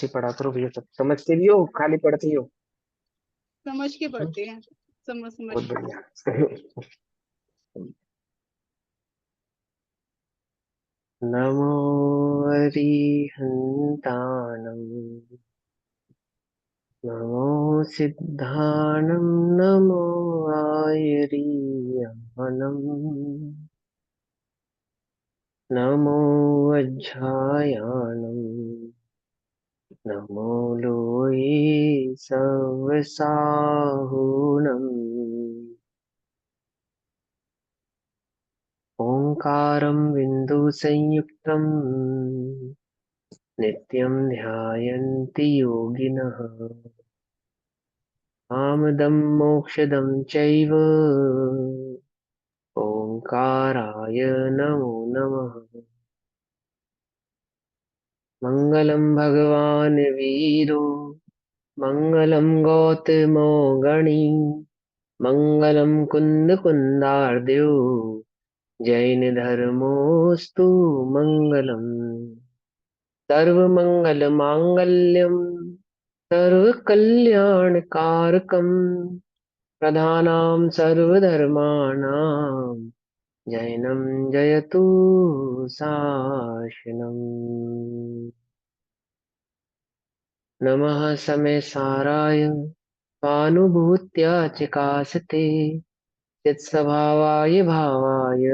ऐसे पढ़ा करो भैया, सब समझते भी हो, खाली पढ़ते हो। समझ के हम्म, पढ़ते हैं। समझ समझ बहुत के। बढ़िया। नमो अरिहन्ताणं, नमो सिद्धाणं, नमो आयर्याणं, नमो वज्झायाणं, नमो लोये सवसाहुणम्। ओंकारं बिन्दुसंयुक्तं नित्यं ध्यायन्ति योगिनः। कामदं मोक्षदं चैव ओंकाराय नमो नमः। मङ्गलं भगवान् वीरो, मङ्गलं गौतमो गणी, मङ्गलं कुन्दकुन्दार्द्यो, जैनधर्मोऽस्तु मङ्गलम्। सर्वमङ्गलमाङ्गल्यं सर्वकल्याणकारकम्, प्रधानां सर्वधर्माणां जैनं जयतु शासनम्। नमः समय साराय स्वानुभूत्या चिकासते, चित्स्वभावाय भावाय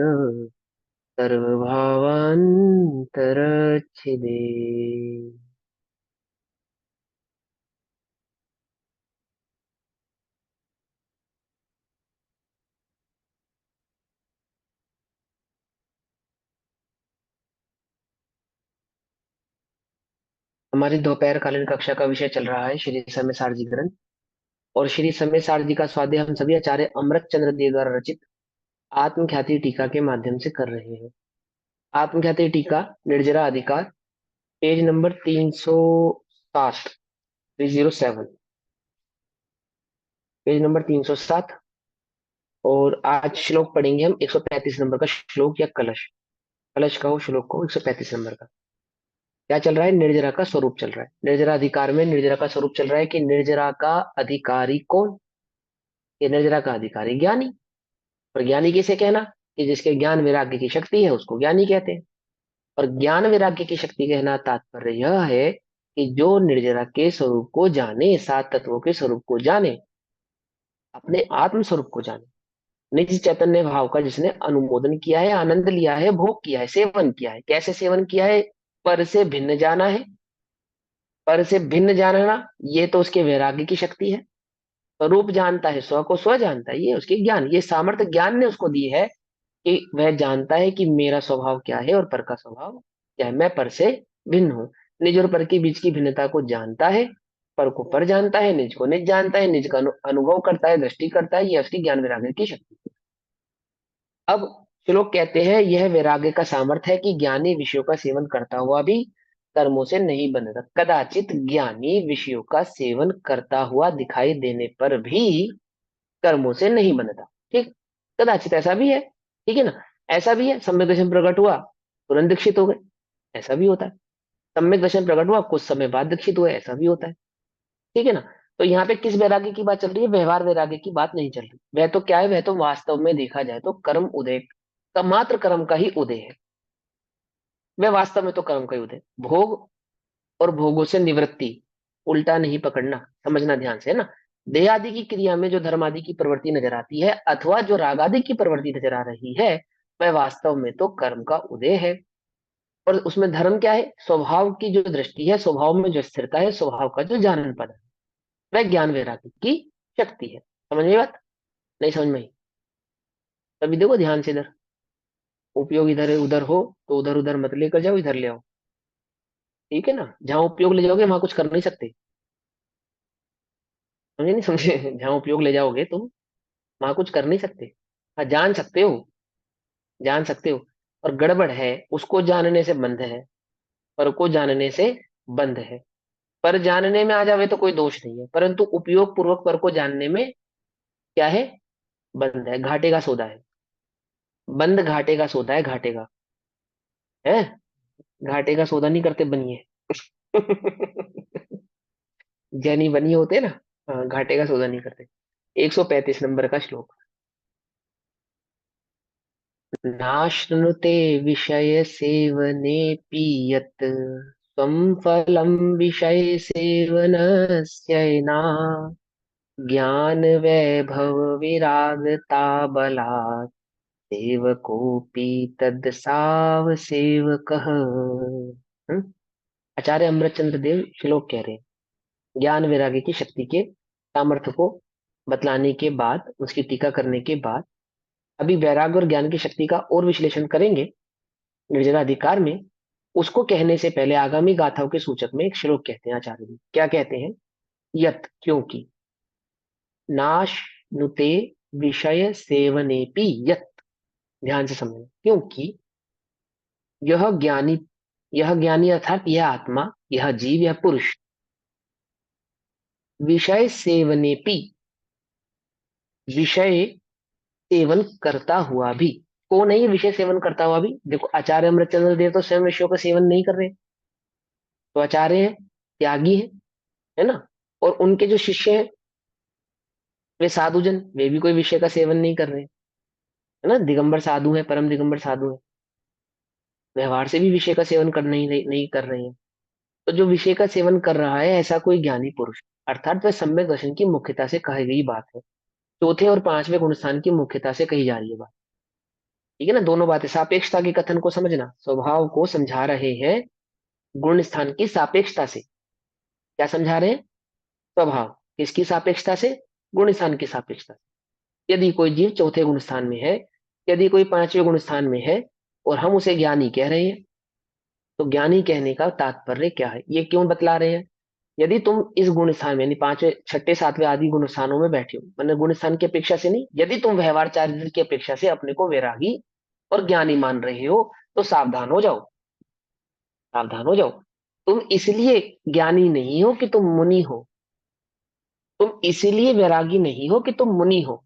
सर्वभावान्तरच्छिदे। हमारी दोपहर कालीन कक्षा का विषय चल रहा है श्री समय सारजी ग्रंथ। और श्री समय सारजी का स्वाध्याय हम सभी आचार्य अमृत चंद्र देव द्वारा रचित आत्मख्याति टीका के माध्यम से कर रहे हैं। आत्मख्याति टीका निर्जरा अधिकार, पेज नंबर 307, 307, पेज नंबर 307। और आज श्लोक पढ़ेंगे हम 135 नंबर का श्लोक, या कलश, कलश का हो श्लोक को 135 नंबर का। क्या चल रहा है? निर्जरा का स्वरूप चल रहा है। निर्जरा अधिकार में निर्जरा का स्वरूप चल रहा है कि निर्जरा का अधिकारी कौन? ये निर्जरा का अधिकारी ज्ञानी। और ज्ञानी किसे कहना? कि जिसके ज्ञान वैराग्य की शक्ति है उसको ज्ञानी कहते हैं। और ज्ञान वैराग्य की शक्ति कहना तात्पर्य यह है कि जो निर्जरा के स्वरूप को जाने, सात तत्वों के स्वरूप को जाने, अपने आत्म स्वरूप को जाने, निज चैतन्य भाव का जिसने अनुमोदन किया है, आनंद लिया है, भोग किया है, सेवन किया है। कैसे सेवन किया है? पर से भिन्न जाना है। पर से भिन्न जानना, ये तो उसके वैराग्य की शक्ति है। स्वरूप जानता है, स्व को स्व जानता है, ये उसके ज्ञान, ये सामर्थ्य ज्ञान ने उसको दी है कि वह जानता है कि मेरा स्वभाव क्या है और पर का स्वभाव क्या है। मैं पर से भिन्न हूं। निज और पर के बीच की भिन्नता को जानता है, पर को पर जानता है, निज को निज जानता है, निज का अनुभव करता है, दृष्टि करता है। ये उसकी ज्ञान वैराग्य की शक्ति। अब श्लोक कहते हैं यह वैराग्य का सामर्थ्य है कि ज्ञानी विषयों का सेवन करता हुआ भी कर्मों से नहीं बंधता। कदाचित ज्ञानी विषयों का सेवन करता हुआ दिखाई देने पर भी कर्मों से नहीं बंधता। ठीक, कदाचित ऐसा भी है। ठीक है ना? ऐसा भी है, सम्यक दर्शन प्रकट हुआ तुरंत दीक्षित हो गए, ऐसा भी होता है। सम्यक दर्शन प्रकट हुआ कुछ समय बाद दीक्षित हुए, ऐसा भी होता है। ठीक है ना? तो यहाँ पे किस वैराग्य की बात चल रही है? व्यवहार वैराग्य की बात नहीं चल रही। वह तो क्या है? वह तो वास्तव में देखा जाए तो कर्म उदय का, मात्र कर्म का ही उदय है। वह वास्तव में तो कर्म का ही उदय, भोग और भोगों से निवृत्ति, उल्टा नहीं पकड़ना, समझना ध्यान से, है ना? देह आदि की क्रिया में जो धर्म आदि की प्रवृत्ति नजर आती है अथवा जो राग आदि की प्रवृत्ति नजर आ रही है, वह वास्तव में तो कर्म का उदय है। और उसमें धर्म क्या है? स्वभाव की जो दृष्टि है, स्वभाव में जो स्थिरता है, स्वभाव का जो जानन पद है, वह ज्ञान वैराग्य की शक्ति है। समझ में बात? नहीं समझ में आई? तभी देखो ध्यान से इधर, उपयोग इधर उधर हो तो उधर उधर मत लेकर जाओ, इधर ले आओ। ठीक है ना? जहां उपयोग ले जाओगे वहां कुछ कर नहीं सकते। समझे नहीं समझे? जहां उपयोग ले जाओगे तुम वहां कुछ कर नहीं सकते। हाँ, जान सकते हो, जान सकते हो। और गड़बड़ है, उसको जानने से बंध है, पर को जानने से बंध है। पर जानने में आ जावे तो कोई दोष नहीं है, परंतु उपयोग पूर्वक पर को जानने में क्या है? बंध है, घाटे का सौदा है। बंद घाटे का सौदा है, घाटे का है। घाटे का सौदा नहीं करते बनिए। जैनी बनी होते हैं ना। हाँ, घाटे का सौदा नहीं करते। 135 नंबर का श्लोक। नाश्नुते विषय सेवनेऽपि यत् स्वं फलं विषय सेवनस्यैना ज्ञान वैभव विरागता बलात् सेवकोऽपि तद सावसेवकः। आचार्य अमृतचंद्र देव श्लोक कह रहे हैं। ज्ञान वैराग्य की शक्ति के सामर्थ्य को बतलाने के बाद, उसकी टीका करने के बाद, अभी वैराग्य और ज्ञान की शक्ति का और विश्लेषण करेंगे निर्जला अधिकार में। उसको कहने से पहले आगामी गाथाओं के सूचक में एक श्लोक कहते हैं आचार्य जी। क्या कहते हैं? यत, क्योंकि, नाश नुते विषय सेवनेपि यत, ध्यान से समझना, क्योंकि यह ज्ञानी, यह ज्ञानी अर्थात यह आत्मा, यह जीव, यह पुरुष, विषय सेवनेपि, विषय सेवन करता हुआ भी, कौन है ये विषय सेवन करता हुआ भी? देखो, आचार्य अमृतचंद्र देव तो स्वयं विषयों का सेवन नहीं कर रहे, तो आचार्य है, त्यागी है ना। और उनके जो शिष्य हैं वे साधुजन, वे भी कोई विषय का सेवन नहीं कर रहे, है ना। दिगंबर साधु है, परम दिगंबर साधु है, व्यवहार से भी विषय का सेवन कर नहीं कर रहे हैं। तो जो विषय का सेवन कर रहा है ऐसा कोई ज्ञानी पुरुष, अर्थात वह सम्यक दर्शन की मुख्यता से कही गई बात है। चौथे और पांचवें गुणस्थान की मुख्यता से कही जा रही है बात। ठीक है ना। दोनों बातें, सापेक्षता के कथन को समझना, स्वभाव को समझा रहे हैं गुण स्थान की सापेक्षता से। क्या समझा रहे हैं? स्वभाव किसकी सापेक्षता से? गुण स्थान की सापेक्षता से। यदि कोई जीव चौथे गुण स्थान में है, यदि कोई पांचवें गुण स्थान में है, और हम उसे ज्ञानी कह रहे हैं, तो ज्ञानी कहने का तात्पर्य क्या है, ये क्यों बतला रहे हैं? यदि तुम इस गुण स्थान में, यानी पांचवें छठे सातवें आदि गुण स्थानों में बैठे हो, मतलब गुण स्थान की अपेक्षा से नहीं, यदि तुम व्यवहार चारित्र की अपेक्षा से अपने को वैरागी और ज्ञानी मान रहे हो, तो सावधान हो जाओ, सावधान हो जाओ। तुम इसलिए ज्ञानी नहीं हो कि तुम मुनि हो, तुम इसीलिए वैरागी नहीं हो कि तुम मुनि हो।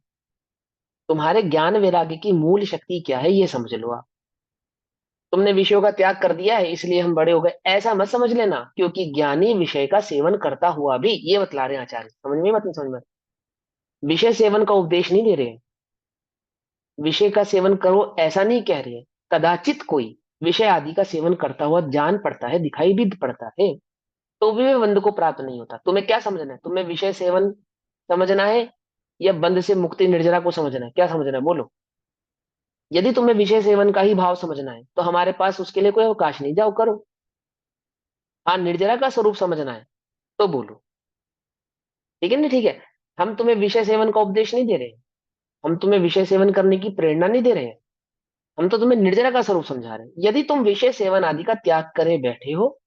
तुम्हारे ज्ञान वैराग्य की मूल शक्ति क्या है ये समझ लो आप। तुमने विषयों का त्याग कर दिया है इसलिए हम बड़े हो गए, ऐसा मत समझ लेना, क्योंकि ज्ञानी विषय का सेवन करता हुआ भी, ये बतला रहे हैं आचार्य। समझ में मत, नहीं समझ में? विषय सेवन का उपदेश नहीं दे रहे हैं, विषय का सेवन करो ऐसा नहीं कह रहे हैं। कदाचित कोई विषय आदि का सेवन करता हुआ जान पड़ता है, दिखाई भी पड़ता है, तो भी वे बंध को प्राप्त नहीं होता। तुम्हें क्या समझना है? तुम्हें विषय सेवन समझना है या बंध से मुक्ति निर्जरा को समझना है? क्या समझना है बोलो। यदि तुम्हें विषय सेवन का ही भाव समझना है तो हमारे पास उसके लिए कोई अवकाश नहीं, जाओ करो। हाँ, निर्जरा का स्वरूप समझना है तो बोलो। ठीक है ना, ठीक है। हम तुम्हें विषय सेवन का उपदेश नहीं दे रहे हैं, हम तुम्हें विषय सेवन करने की प्रेरणा नहीं दे रहे हैं, हम तो तुम्हें निर्जरा का स्वरूप समझा रहे हैं। यदि तुम विषय सेवन आदि का त्याग करे बैठे हो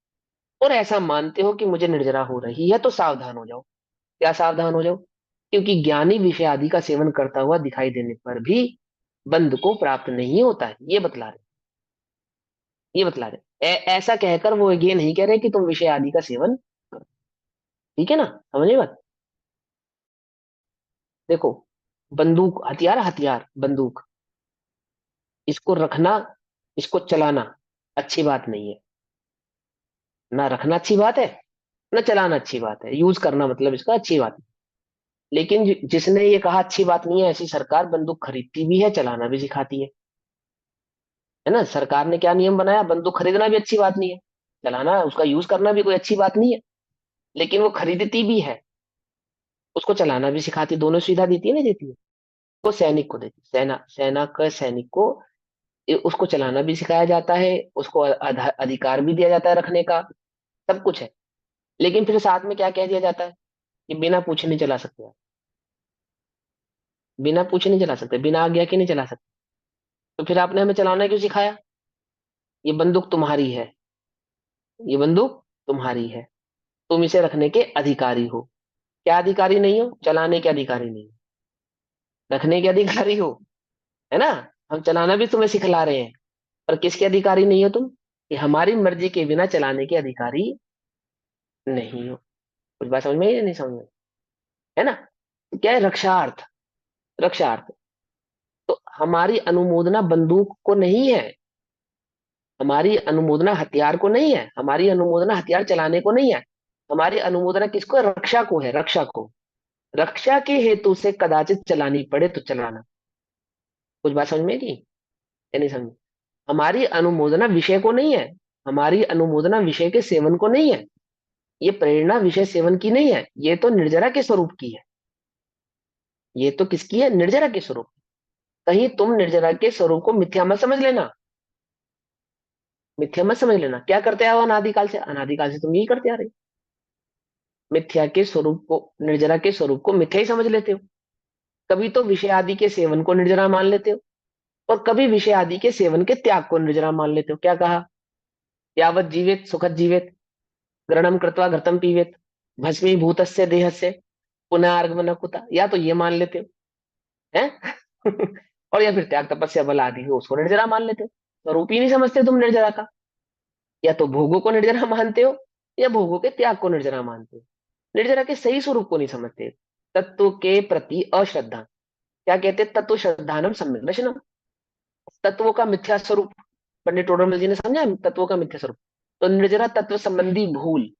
और ऐसा मानते हो कि मुझे निर्जरा हो रही है, तो सावधान हो जाओ। क्या सावधान हो जाओ? क्योंकि ज्ञानी विषय आदि का सेवन करता हुआ दिखाई देने पर भी बंध को प्राप्त नहीं होता है, ये बतला रहे, ये बतला रहे। ऐसा कहकर वो ये नहीं कह रहे कि तुम विषय आदि का सेवन करो। ठीक है ना, समझे बात? देखो, बंदूक, हथियार, हथियार बंदूक, इसको रखना, इसको चलाना अच्छी बात नहीं है। ना रखना अच्छी बात है, ना चलाना अच्छी बात है। यूज करना मतलब इसका अच्छी बात है। लेकिन जिसने ये कहा अच्छी बात नहीं है, ऐसी सरकार बंदूक खरीदती भी है, चलाना भी सिखाती है ना। सरकार ने क्या नियम बनाया? बंदूक खरीदना भी अच्छी बात नहीं है, चलाना, उसका यूज करना भी कोई अच्छी बात नहीं है। लेकिन वो खरीदती भी है, उसको चलाना भी सिखाती, दोनों सुविधा देती है, नहीं देती है? वो सैनिक को देती, सेना, सेना का सैनिक को उसको चलाना भी सिखाया जाता है, उसको अधिकार भी दिया जाता है रखने का, सब कुछ है। लेकिन फिर साथ में क्या कह दिया जाता है कि बिना पूछे नहीं चला सकते आप, बिना पूछे नहीं चला सकते, बिना आज्ञा के नहीं चला सकते। तो फिर आपने हमें चलाना क्यों सिखाया? ये बंदूक तुम्हारी है, ये बंदूक तुम्हारी है, तुम इसे रखने के अधिकारी हो। क्या अधिकारी नहीं हो? चलाने के अधिकारी नहीं हो, रखने के अधिकारी हो, है ना। हम चलाना भी तुम्हें सिखला रहे हैं, पर किसके अधिकारी नहीं हो तुम? कि हमारी मर्जी के बिना चलाने के अधिकारी नहीं हो। कुछ बात समझ में आई या नहीं समझ में? है ना। तो क्या है? रक्षार्थ, रक्षार्थ। तो हमारी अनुमोदना बंदूक को नहीं है, हमारी अनुमोदना हथियार को नहीं है, हमारी अनुमोदना हथियार चलाने को नहीं है। हमारी अनुमोदना किसको है? रक्षा को है, रक्षा को। रक्षा के हेतु से कदाचित चलानी पड़े तो चलाना। कुछ बात समझ में की या नहीं समझ? हमारी अनुमोदना विषय को नहीं है। हमारी अनुमोदना विषय के सेवन को नहीं है। ये प्रेरणा विषय सेवन की नहीं है, ये तो निर्जरा के स्वरूप की है। ये तो किसकी है? निर्जरा के स्वरूप। कहीं तुम निर्जरा के स्वरूप को मिथ्या मत समझ लेना। मिथ्या मत समझ लेना। क्या करते आओ अनादिकाल से? अनादिकाल से तुम यही करते आ रहे हो। मिथ्या के स्वरूप को, निर्जरा के स्वरूप को मिथ्या ही समझ लेते हो। कभी तो विषय आदि के सेवन को निर्जरा मान लेते हो, और कभी विषय आदि के सेवन के त्याग को निर्जरा मान लेते हो। क्या कहा? यावत जीवेत सुखद जीवेत, ग्रहणम कृत्वा घृतम पीवेत, भस्मीभूतस्य देहस्य, पुनः आर्गमन कुता। या तो ये मान लेते हो हैं और या फिर त्याग तपस्या बल आदि हो उसको निर्जरा मान लेते हो। स्वरूप ही नहीं समझते तुम निर्जरा का। या तो भोगों को निर्जरा मानते हो, या भोगों के त्याग को निर्जरा मानते हो। निर्जरा के सही स्वरूप को नहीं समझते। तत्व के प्रति अश्रद्धा। क्या कहते हैं? तत्व श्रद्धानम सम्यक दर्शनम। तत्वों का मिथ्या स्वरूप। पंडित टोडरमल जी ने समझा है तत्वों का मिथ्या स्वरूप। तो निर्जरा तत्व संबंधी भूल।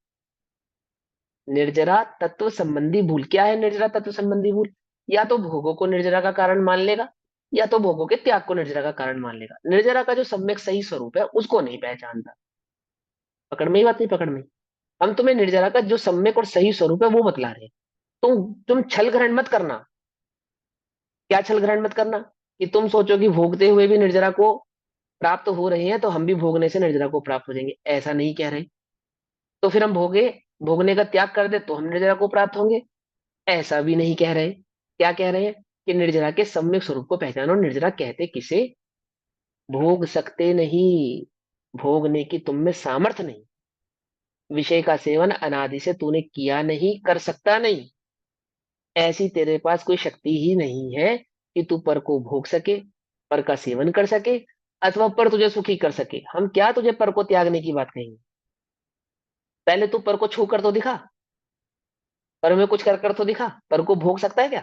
निर्जरा तत्व संबंधी भूल क्या है? निर्जरा तत्व संबंधी भूल, या तो भोगों को निर्जरा का कारण मान लेगा, या तो भोगों के त्याग को निर्जरा का कारण मान लेगा। निर्जरा का जो सम्यक सही स्वरूप है उसको नहीं पहचानता। पकड़ में ही बात नहीं? पकड़ में। हम तुम्हें निर्जरा का जो सम्यक और सही स्वरूप है वो बतला रहे हैं। तुम छल ग्रहण मत करना। क्या छल ग्रहण मत करना? कि तुम सोचो कि भोगते हुए भी निर्जरा को प्राप्त हो रहे हैं तो हम भी भोगने से निर्जरा को प्राप्त हो जाएंगे। ऐसा नहीं कह रहे। तो फिर हम भोगने का त्याग कर दे तो हम निर्जरा को प्राप्त होंगे। ऐसा भी नहीं कह रहे। क्या कह रहे हैं? कि निर्जरा के सम्यक स्वरूप को पहचानो। निर्जरा कहते किसे? भोग सकते नहीं, भोगने की तुम में सामर्थ्य नहीं। विषय का सेवन अनादि से तूने किया नहीं, कर सकता नहीं। ऐसी तेरे पास कोई शक्ति ही नहीं है कि तू पर को भोग सके, पर का सेवन कर सके, अथवा पर तुझे सुखी कर सके। हम क्या तुझे पर को त्यागने की बात कहेंगे? पहले तू पर को छू कर तो दिखा। पर में कुछ कर कर तो दिखा। पर को भोग सकता है क्या?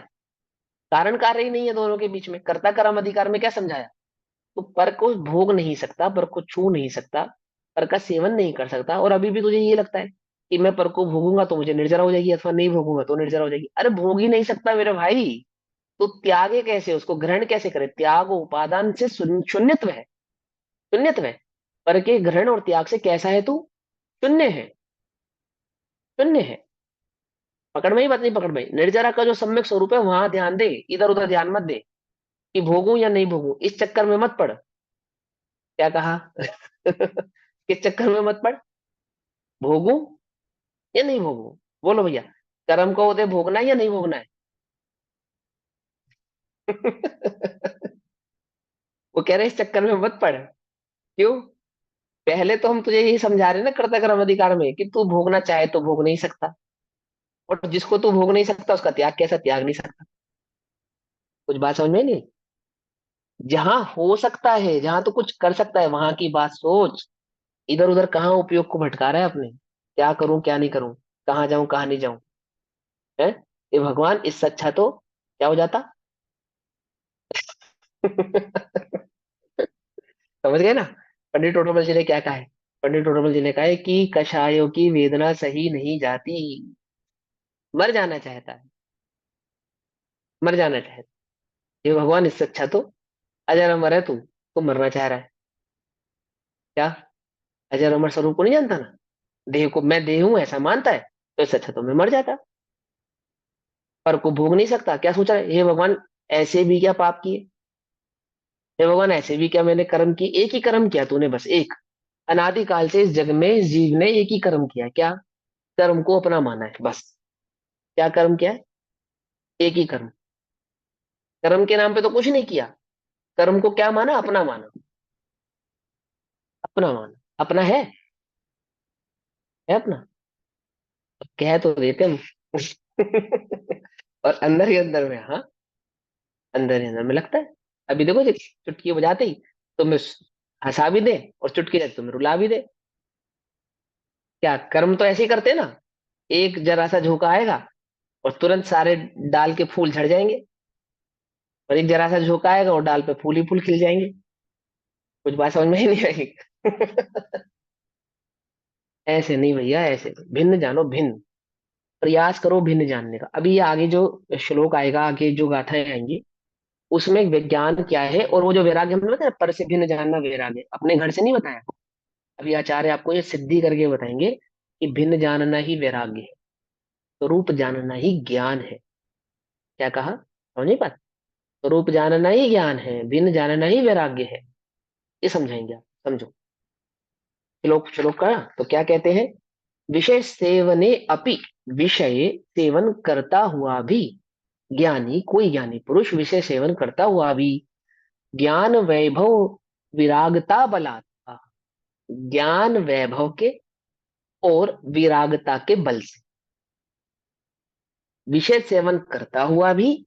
कारण कार्य ही नहीं है दोनों के बीच में। कर्ता कर्म अधिकार में क्या समझाया? तो पर को भोग नहीं सकता, पर को छू नहीं सकता, पर का सेवन नहीं कर सकता, और अभी भी तुझे ये लगता है कि मैं पर को भोगूंगा तो मुझे निर्जरा हो जाएगी, अथवा नहीं भोगूंगा तो निर्जरा हो जाएगी। अरे भोग ही नहीं सकता मेरे भाई, तो त्यागे कैसे? उसको ग्रहण कैसे करे? त्याग उपादान से शून्यत्व है। शून्यत्व है। पर के ग्रहण और त्याग से कैसा है तू? शून्य है। शून्य है। पकड़ में ही बात नहीं? पकड़ में। निर्जरा का जो सम्यक स्वरूप है वहां ध्यान दे, इधर उधर ध्यान मत दे कि भोगूं या नहीं भोगूं। इस चक्कर में मत पड़। क्या कहा? किस चक्कर में मत पड़? भोगूं या नहीं भोगूं? बोलो भैया। कर्म को उदय भोगना है या नहीं भोगना है? वो कह रहे इस चक्कर में मत पड़। क्यों? पहले तो हम तुझे यही समझा रहे हैं ना कर्ता कर्म अधिकार में, कि तू भोगना चाहे तो भोग नहीं सकता, और जिसको तू भोग नहीं सकता उसका त्याग कैसा? त्याग नहीं सकता। कुछ बात समझ में नहीं? जहां हो सकता है, जहां तो कुछ कर सकता है वहां की बात सोच। इधर उधर कहाँ उपयोग को भटका रहा है अपने। क्या करूं क्या नहीं करूं, कहाँ जाऊं कहाँ नहीं जाऊं, है? ये भगवान, इससे अच्छा तो क्या हो जाता? समझ गए ना? पंडित टोटरमल जी ने क्या कहा है? पंडित टोटरमल जी ने कहा है कि कषायों की वेदना सही नहीं जाती। मर जाना चाहता है। मर जाना चाहता है ये भगवान, इससे अच्छा तो अजर अमर है। तू मरना चाह रहा है क्या? अजर अमर स्वरूप को नहीं जानता ना? देह को मैं देह हूं ऐसा मानता है, तो इससे अच्छा तो मैं मर जाता। पर को भोग नहीं सकता, क्या सोच रहा है? हे भगवान, ऐसे भी क्या पाप किए? हे भगवान, ऐसे भी क्या मैंने कर्म किए? एक ही कर्म किया तूने, बस एक। अनादिकाल से इस जग में इस जीव ने एक ही कर्म किया। क्या? कर्म को अपना माना है बस। क्या कर्म किया है? एक ही कर्म। कर्म के नाम पे तो कुछ नहीं किया। कर्म को क्या माना? अपना माना। अपना माना। अपना है अपना। कह तो देते हम। और अंदर ही अंदर में, हाँ, अंदर ही अंदर में लगता है। अभी देखो जी, चुटकी बजाते ही तुम्हें हंसा भी दे, और चुटकी जाते तुम्हें रुला भी दे। क्या कर्म तो ऐसे ही करते हैं ना। एक जरा सा झोंका आएगा और तुरंत सारे डाल के फूल झड़ जाएंगे, और एक जरा सा झोंका आएगा और डाल पे फूल ही फूल खिल जाएंगे। कुछ बात समझ में ही नहीं आई? ऐसे नहीं भैया, ऐसे नहीं। भिन्न जानो, भिन्न। प्रयास करो भिन्न जानने का। अभी ये आगे जो श्लोक आएगा, आगे जो गाथाएं आएंगी, उसमें विज्ञान क्या है, और वो जो वैराग्य हमने बताया, पर से भिन्न जानना वैराग्य, अपने घर से नहीं बताया। अभी आचार्य आपको ये सिद्धि करके बताएंगे कि भिन्न जानना ही वैराग्य है, स्वरूप जानना ही ज्ञान है। क्या कहा, समझ नहीं पाते? स्वरूप जानना ही ज्ञान है, भिन्न जानना ही वैराग्य है। ये समझाएंगे आप, समझो। श्लोक, श्लोक का तो क्या कहते हैं? विषय सेवने अपि, विषय सेवन करता हुआ भी, ज्ञानी, कोई ज्ञानी पुरुष विषय सेवन करता हुआ भी, ज्ञान वैभव विरागता बलात्, ज्ञान वैभव के और विरागता के बल से, विषय सेवन करता हुआ भी,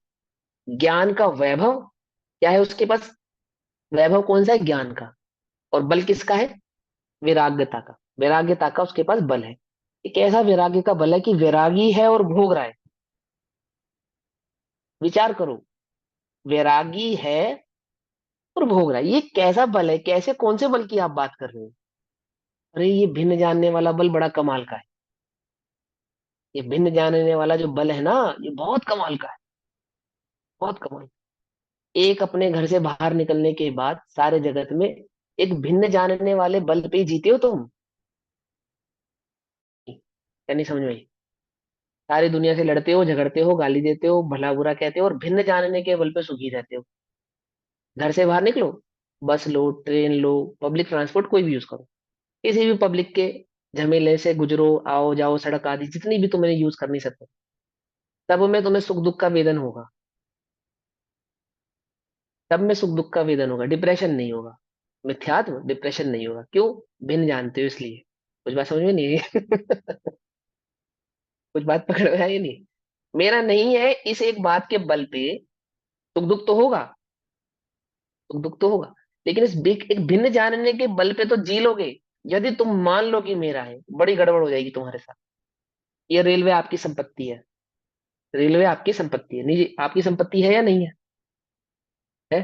ज्ञान का वैभव क्या है उसके पास? वैभव कौन सा है? ज्ञान का। और बल किसका है? विराग्यता का। वैराग्यता का उसके पास बल है। एक ऐसा वैराग्य का बल है कि वैरागी है और भोग रहा है। विचार करो, वैरागी है और भोग रहा है, ये कैसा बल है? कैसे, कौन से बल की आप बात कर रहे हो? अरे ये भिन्न जानने वाला बल बड़ा कमाल का है। ये भिन्न जानने वाला जो बल है ना, ये बहुत कमाल का है, बहुत कमाल। एक अपने घर से बाहर निकलने के बाद सारे जगत में एक भिन्न जानने वाले बल पे ही जीते हो तुम। क्या नहीं समझ में आई? सारी दुनिया से लड़ते हो, झगड़ते हो, गाली देते हो, भला बुरा कहते हो, और भिन्न जानने के बल पे सुखी रहते हो। घर से बाहर निकलो, बस लो, ट्रेन लो, पब्लिक ट्रांसपोर्ट कोई भी यूज करो, किसी भी पब्लिक के झमेले से गुजरो, आओ जाओ, सड़क आदि जितनी भी तुमने यूज करनी सकते, सब में तुम्हें सुख दुख का वेदन होगा। सब में सुख दुख का वेदन होगा, डिप्रेशन नहीं होगा। मिथ्यात्व, डिप्रेशन नहीं होगा। क्यों? भिन्न जानते हो इसलिए। कुछ बात समझ में नहीं आई? कुछ बात पकड़ में आई नहीं? मेरा नहीं है, इस एक बात के बल पे सुख दुख तो होगा, सुख दुख तो होगा, लेकिन इस एक भिन्न जानने के बल पे तो जी लोगे। यदि तुम मान लो कि मेरा है, बड़ी गड़बड़ हो जाएगी तुम्हारे साथ। ये रेलवे आपकी संपत्ति है, रेलवे आपकी संपत्ति है, निजी आपकी संपत्ति है या नहीं है? है,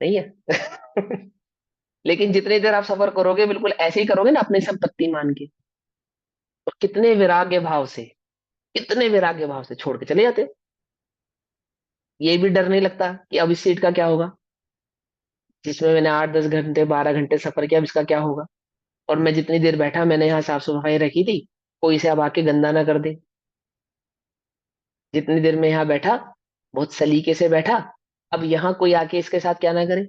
नहीं है? लेकिन जितनी देर आप सफर करोगे, बिल्कुल ऐसे ही करोगे ना, अपनी संपत्ति मान के, और कितने वैराग्य भाव से, कितने वैराग्य भाव से छोड़ के चले जाते हो। ये भी डर नहीं लगता कि अब इस सीट का क्या होगा, जिसमें मैंने 8-10 घंटे, 12 घंटे सफर किया, अब इसका क्या होगा? और मैं जितनी देर बैठा, मैंने यहाँ साफ सफाई रखी थी, कोई इसे अब आके गंदा ना कर दे। जितनी देर मैं यहाँ बैठा, बहुत सलीके से बैठा, अब यहाँ कोई आके इसके साथ क्या ना करे,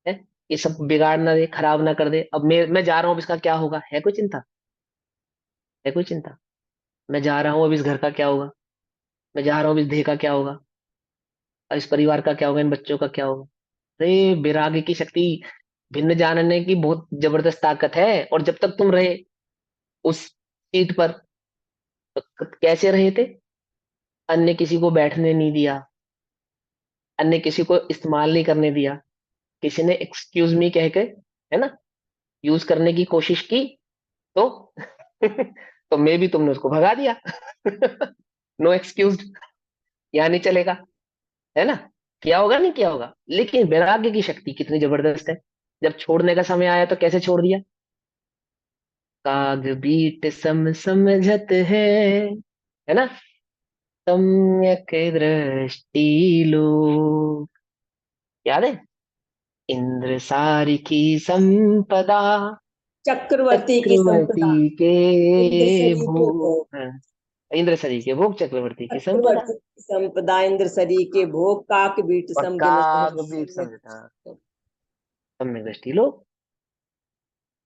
है, ये सब बिगाड़ ना दे, खराब ना कर दे। अब मैं जा रहा हूँ, अब इसका क्या होगा? है कोई चिंता? है कोई चिंता? मैं जा रहा हूँ, अब इस घर का क्या होगा? मैं जा रहा हूँ, अब इस देह का क्या होगा? अब इस परिवार का क्या होगा? इन बच्चों का क्या होगा? अरे वैराग्य की शक्ति, भिन्न जानने की बहुत जबरदस्त ताकत है। और जब तक तुम रहे उस सीट पर, तो कैसे रहे थे? अन्य किसी को बैठने नहीं दिया, अन्य किसी को इस्तेमाल नहीं करने दिया। किसी ने एक्सक्यूज मी कह के, है ना, यूज करने की कोशिश की, तो तो मे भी तुमने उसको भगा दिया। नो एक्सक्यूज, यहाँ नहीं चलेगा, है ना? किया होगा, नहीं किया होगा? लेकिन वैराग्य की शक्ति कितनी जबरदस्त है। जब छोड़ने का समय आया तो कैसे छोड़ दिया? काग बीट सम समझत है ना, सम्यक दृष्टि लोग, याद है? इंद्र सारिखी संपदा, चक्रवर्ती की चक्रवर्ती संपदा। इंद्र के सरी के भोग, भोग। हाँ, इंद्र सरी के भोग, चक्रवर्ती की संपदा। चक्रवर्ती की संपदा, इंद्र सरी के भोग, काक बीट और सम जन काग बीट सम्यक। समझता, सम्यक दृष्टि लोग।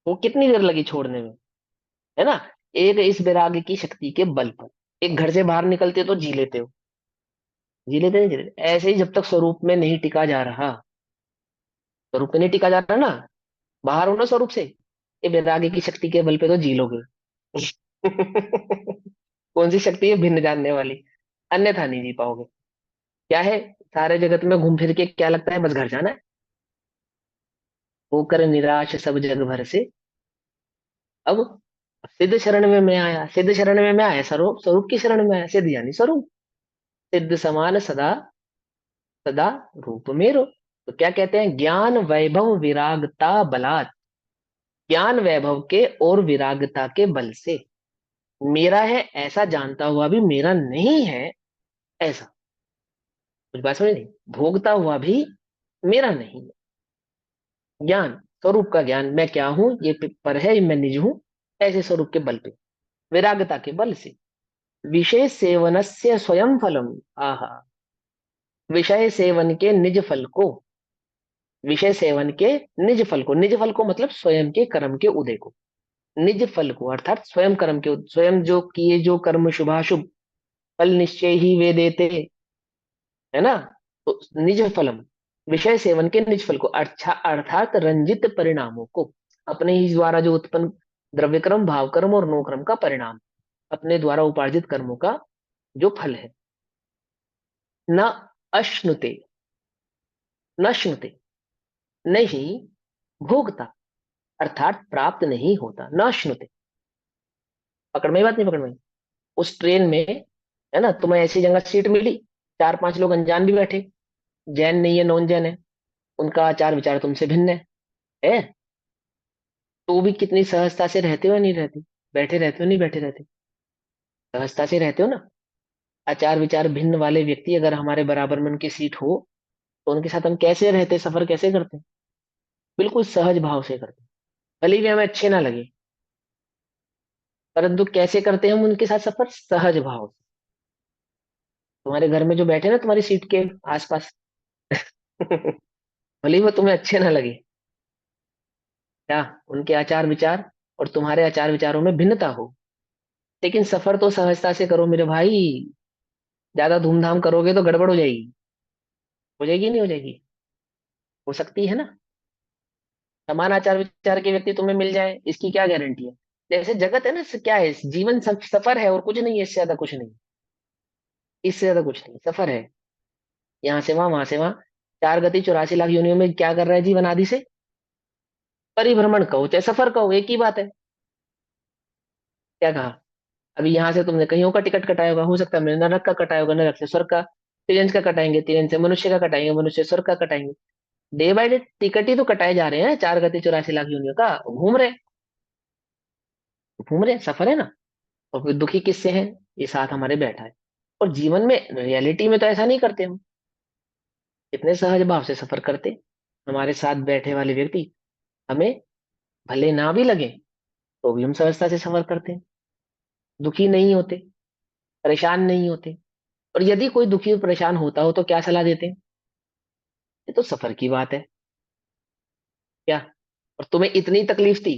वो कितनी देर लगी छोड़ने में, है ना? एक इस वैराग्य की शक्ति के बल पर, एक घर से बाहर निकलते हो तो जी लेते हो, जी लेते नहीं, जी लेते। ऐसे ही जब तक स्वरूप में नहीं टिका जा रहा, स्वरूप में नहीं टिका जा रहा ना, बाहर हो ना स्वरूप से, ये वैराग्य की शक्ति के बल पे तो जी लोगे। कौन सी शक्ति है? भिन्न जानने वाली, अन्यथा नहीं जी पाओगे। क्या है? सारे जगत में घूम फिर के क्या लगता है? बस घर जाना है, होकर निराश सब जग भर से। अब सिद्ध शरण में मैं आया, सिद्ध शरण में मैं आया, स्वरूप, स्वरूप की शरण में आया, सिद्ध यानी स्वरूप, सिद्ध समान सदा, सदा रूप मेरो। तो क्या कहते हैं? ज्ञान वैभव विरागता बलात्, ज्ञान वैभव के और विरागता के बल से। मेरा है ऐसा जानता हुआ भी मेरा नहीं है ऐसा। कुछ बात समझ नहीं? भोगता हुआ भी मेरा नहीं है। ज्ञान, स्वरूप का ज्ञान, मैं क्या हूं, ये पर है, मैं निज हूं, ऐसे स्वरूप के बल पे, विरागता के बल से। विषय सेवनस्य स्वयं फलम। आहा। विषय सेवन के निज फल को, विषय सेवन के निज फल को, निज फल को मतलब स्वयं के कर्म के उदय को, निज फल को अर्थात स्वयं कर्म के स्वयं जो किए जो कर्म शुभाशुभ फल निश्चय ही वे देते, है ना? तो निज फलम, विषय सेवन के निज फल को, अच्छा अर्थात रंजित परिणामों को, अपने ही द्वारा जो उत्पन्न द्रव्य कर्म, भाव कर्म और नो कर्म का परिणाम, अपने द्वारा उपार्जित कर्मों का जो फल है। न अश्नुते, न श्नुते, नहीं भोगता, अर्थात प्राप्त नहीं होता। न श्नुते, पकड़ में, बात नहीं पकड़ में? उस ट्रेन में, है ना, तुम्हें ऐसी जगह सीट मिली, चार पांच लोग अनजान भी बैठे, जैन नहीं है, नॉन जैन है, उनका आचार विचार तुमसे भिन्न है, तो भी कितनी सहजता से रहते हो या नहीं रहते? बैठे रहते हो नहीं बैठे रहते? सहजता से रहते हो ना? आचार विचार भिन्न वाले व्यक्ति अगर हमारे बराबर में उनकी सीट हो, तो उनके साथ हम कैसे रहते, सफर कैसे करते? बिल्कुल सहज भाव से करते, भले ही हमें अच्छे ना लगे, परंतु कैसे करते हैं हम उनके साथ सफर? सहज भाव से। तुम्हारे घर में जो बैठे ना तुम्हारी सीट के आसपास भले ही वो तुम्हें अच्छे ना लगे, क्या उनके आचार विचार और तुम्हारे आचार विचारों में भिन्नता हो, लेकिन सफर तो सहजता से करो मेरे भाई। ज्यादा धूमधाम करोगे तो गड़बड़ हो जाएगी। हो जाएगी नहीं हो जाएगी? हो सकती है ना? समान आचार विचार के व्यक्ति तुम्हें मिल जाए, इसकी क्या गारंटी है? जैसे जगत है ना, क्या है, जीवन सफर है और कुछ नहीं है, इससे ज्यादा कुछ नहीं, इससे ज्यादा कुछ नहीं, सफर है। यहाँ से वहां, वहां से वहां, चार गति 84 लाख योनियों में क्या कर रहा है जीवन आदि से? परिभ्रमण कहो चाहे सफर कहो, एक ही बात है। क्या कहा? अभी यहाँ से तुमने कहीं का टिकट कटाया होगा, हो सकता है मैंने नरक का कटाया होगा, नरक से स्वर्ग का, तिरंज का कटाएंगे, तिरंज से मनुष्य का कटाएंगे, मनुष्य से स्वर्ग का कटाएंगे। डे बाय डे टिकट ही तो कटाए जा रहे हैं, चार गति 84 लाख योनियों का, घूम रहे हैं, सफर है ना। और फिर दुखी किससे है? ये साथ हमारे बैठा है। और जीवन में रियलिटी में तो ऐसा नहीं करते हम, इतने सहज भाव से सफर करते। हमारे साथ बैठे वाले व्यक्ति हमें भले ना भी लगे, तो भी हम सहजता से सफर करते हैं, दुखी नहीं होते, परेशान नहीं होते। और यदि कोई दुखी और परेशान होता हो तो क्या सलाह देते हैं? ये तो सफर की बात है, क्या? और तुम्हें इतनी तकलीफ थी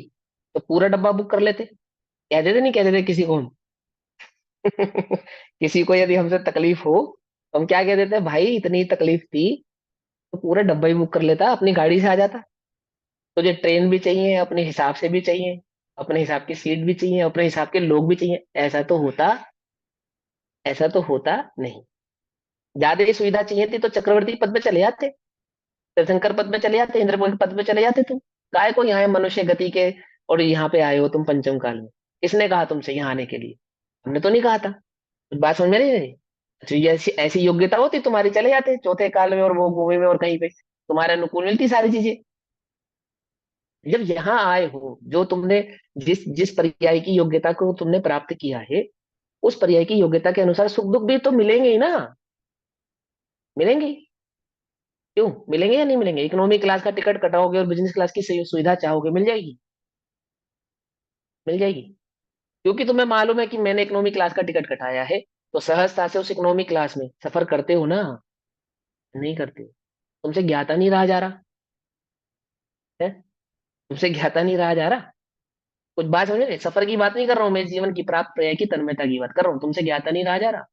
तो पूरा डब्बा बुक कर लेते, कह देते नहीं, कह देते किसी को हम किसी को यदि हमसे तकलीफ हो तो हम क्या कह देते हैं, भाई इतनी तकलीफ थी तो पूरा डब्बा ही बुक कर लेता, अपनी गाड़ी से आ जाता। तुझे ट्रेन भी चाहिए, अपने हिसाब से भी चाहिए, अपने हिसाब की सीट भी चाहिए, अपने हिसाब के लोग भी चाहिए, ऐसा तो होता, ऐसा तो होता नहीं। ज्यादा ही सुविधा चाहिए थी तो चक्रवर्ती पद पे चले जाते, तीर्थंकर पद पे चले जाते, इंद्रपुर के पद पे चले जाते तुम। काय को यहाँ मनुष्य गति के और यहाँ पे आए हो तुम पंचम काल में? किसने कहा तुमसे यहाँ आने के लिए? हमने तो नहीं कहा था। कुछ बात समझ में नहीं आई? अच्छा, ये ऐसी ऐसी योग्यता होती तुम्हारी, चले जाते चौथे काल में और वो भूमि में और कहीं पे, तुम्हारे अनुकूल मिलती सारी चीजें। जब यहाँ आए हो, जो तुमने जिस जिस पर्याय की योग्यता को तुमने प्राप्त किया है, उस पर्याय की योग्यता के अनुसार सुख दुख भी तो मिलेंगे ही ना। मिलेंगे ही। क्यों मिलेंगे या नहीं मिलेंगे? इकोनॉमी क्लास का टिकट कटाओगे और बिजनेस क्लास की सुविधा चाहोगे, मिल जाएगी? मिल जाएगी। क्योंकि तुम्हें मालूम है कि मैंने इकोनॉमी क्लास का टिकट कटाया है, तो सहजता से उस इकोनॉमी क्लास में सफर करते हो ना? नहीं करते हो। तुमसे ज्ञाता नहीं रहा जा रहा है, तुमसे ज्ञाता नहीं रहा जा रहा। कुछ बात समझ रहे? सफर की बात नहीं कर रहा हूं मैं, जीवन की प्राप्त पर्याय की तन्मयता की बात कर रहा हूँ, तुमसे ज्ञाता नहीं रहा जा रहा।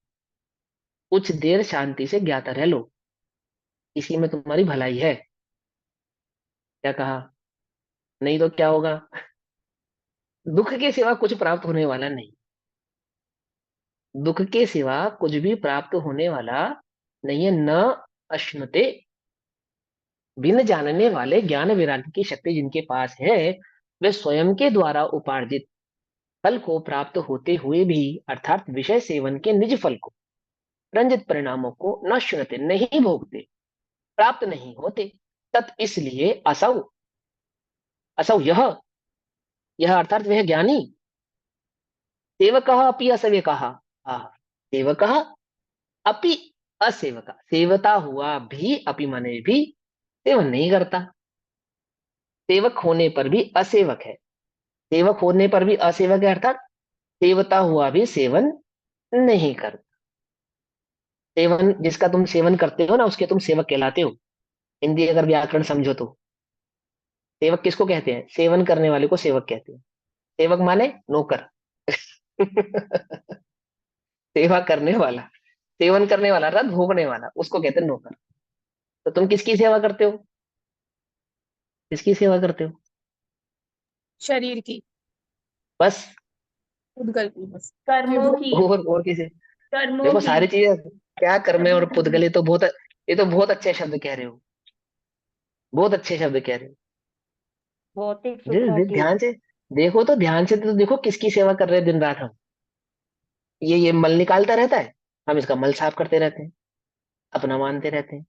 कुछ देर शांति से ज्ञाता रह लो, इसी में तुम्हारी भलाई है। क्या कहा? नहीं तो क्या होगा? दुख के सिवा कुछ प्राप्त होने वाला नहीं, दुख के सिवा कुछ भी प्राप्त होने वाला नहीं है। न अश्नुते, बिन जानने वाले ज्ञान वैराग्य की शक्ति जिनके पास है, वे स्वयं के द्वारा उपार्जित फल को प्राप्त होते हुए भी, अर्थात विषय सेवन के निज फल को, रंजित परिणामों को न श्नुते, नहीं भोगते, प्राप्त नहीं होते। तत् इसलिए असौ, असौ यह यह अर्थात वह ज्ञानी सेवकः अपि असेवकः। सेवकः अपि असेवक, सेवता हुआ भी, अपि माने भी, सेवन नहीं करता। सेवक होने पर भी असेवक है, सेवक होने पर भी असेवक है, अर्थात सेवता हुआ भी सेवन नहीं करता। सेवन जिसका तुम सेवन करते हो ना, उसके तुम सेवक कहलाते हो। हिंदी अगर व्याकरण समझो तो सेवक किसको कहते हैं? सेवन करने वाले को सेवक कहते हैं। सेवक माने नौकर। सेवा करने वाला, सेवन करने वाला अर्थात भोगने वाला, उसको कहते हैं नौकर। तो तुम किसकी सेवा करते हो? किसकी सेवा करते हो? शरीर की, बस। उद्गल की, बस कर्मों विभू, की, और किसी? कर्मों देखो की। सारी चीजें, क्या कर्म है और पुद्गल, ये तो बहुत अच्छे शब्द कह रहे हो, बहुत अच्छे शब्द कह रहे हो। भौतिक सुखों की। ध्यान से देखो, तो ध्यान से तो देखो किसकी सेवा कर रहे हैं दिन रात हम। ये मल निकालता रहता है, हम इसका मल साफ करते रहते हैं, अपना मानते रहते हैं।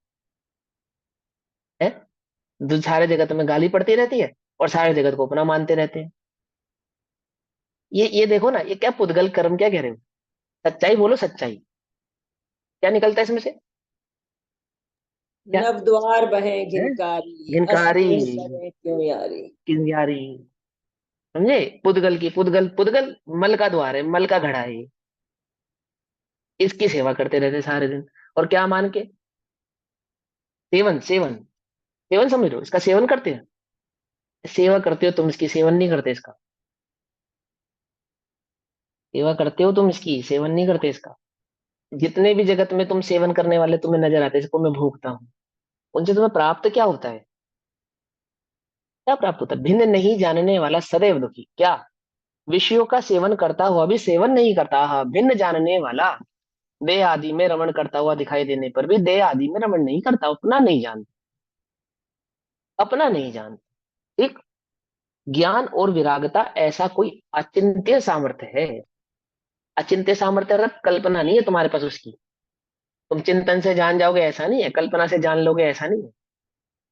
जो सारे जगत में गाली पड़ती रहती है और सारे जगत को अपना मानते रहते हैं। ये देखो ना, ये क्या पुद्गल कर्म क्या कह रहे हो? सच्चाई बोलो, सच्चाई क्या निकलता है इसमें से? क्या नव द्वार बहे है? घिनकारी, घिनकारी, अस्नेह करे क्यों यारी। किंगारी। समझे? पुद्गल की, पुद्गल, पुद्गल मल का द्वार है, मल का घड़ा है ये। इसकी सेवा करते रहते सारे दिन। और क्या मान के? सेवन, सेवन, सेवन समझ लो, इसका सेवन करते हैं। सेवा करते हो तुम, इसकी सेवन नहीं करते इसका। सेवा करते हो तुम इसकी, सेवन नहीं करते इसका। जितने भी जगत में तुम सेवन करने वाले तुम्हें नजर आते हैं, इसको मैं भोगता हूँ, उनसे तुम्हें प्राप्त क्या होता है? क्या प्राप्त होता है? भिन्न नहीं जानने वाला सदैव दुखी। क्या? विषयों का सेवन करता हुआ भी सेवन नहीं करता। हाँ, भिन्न जानने वाला देह आदि में रमण करता हुआ दिखाई देने पर भी देह आदि में रमण नहीं करता, अपना नहीं जानता, अपना नहीं जानता। ठीक। ज्ञान और विरागता ऐसा कोई अचिंत्य सामर्थ्य है। अचिंत्य सामर्थ्य अर्थात कल्पना नहीं है तुम्हारे पास उसकी। तुम चिंतन से जान जाओगे ऐसा नहीं है, कल्पना से जान लोगे ऐसा नहीं है।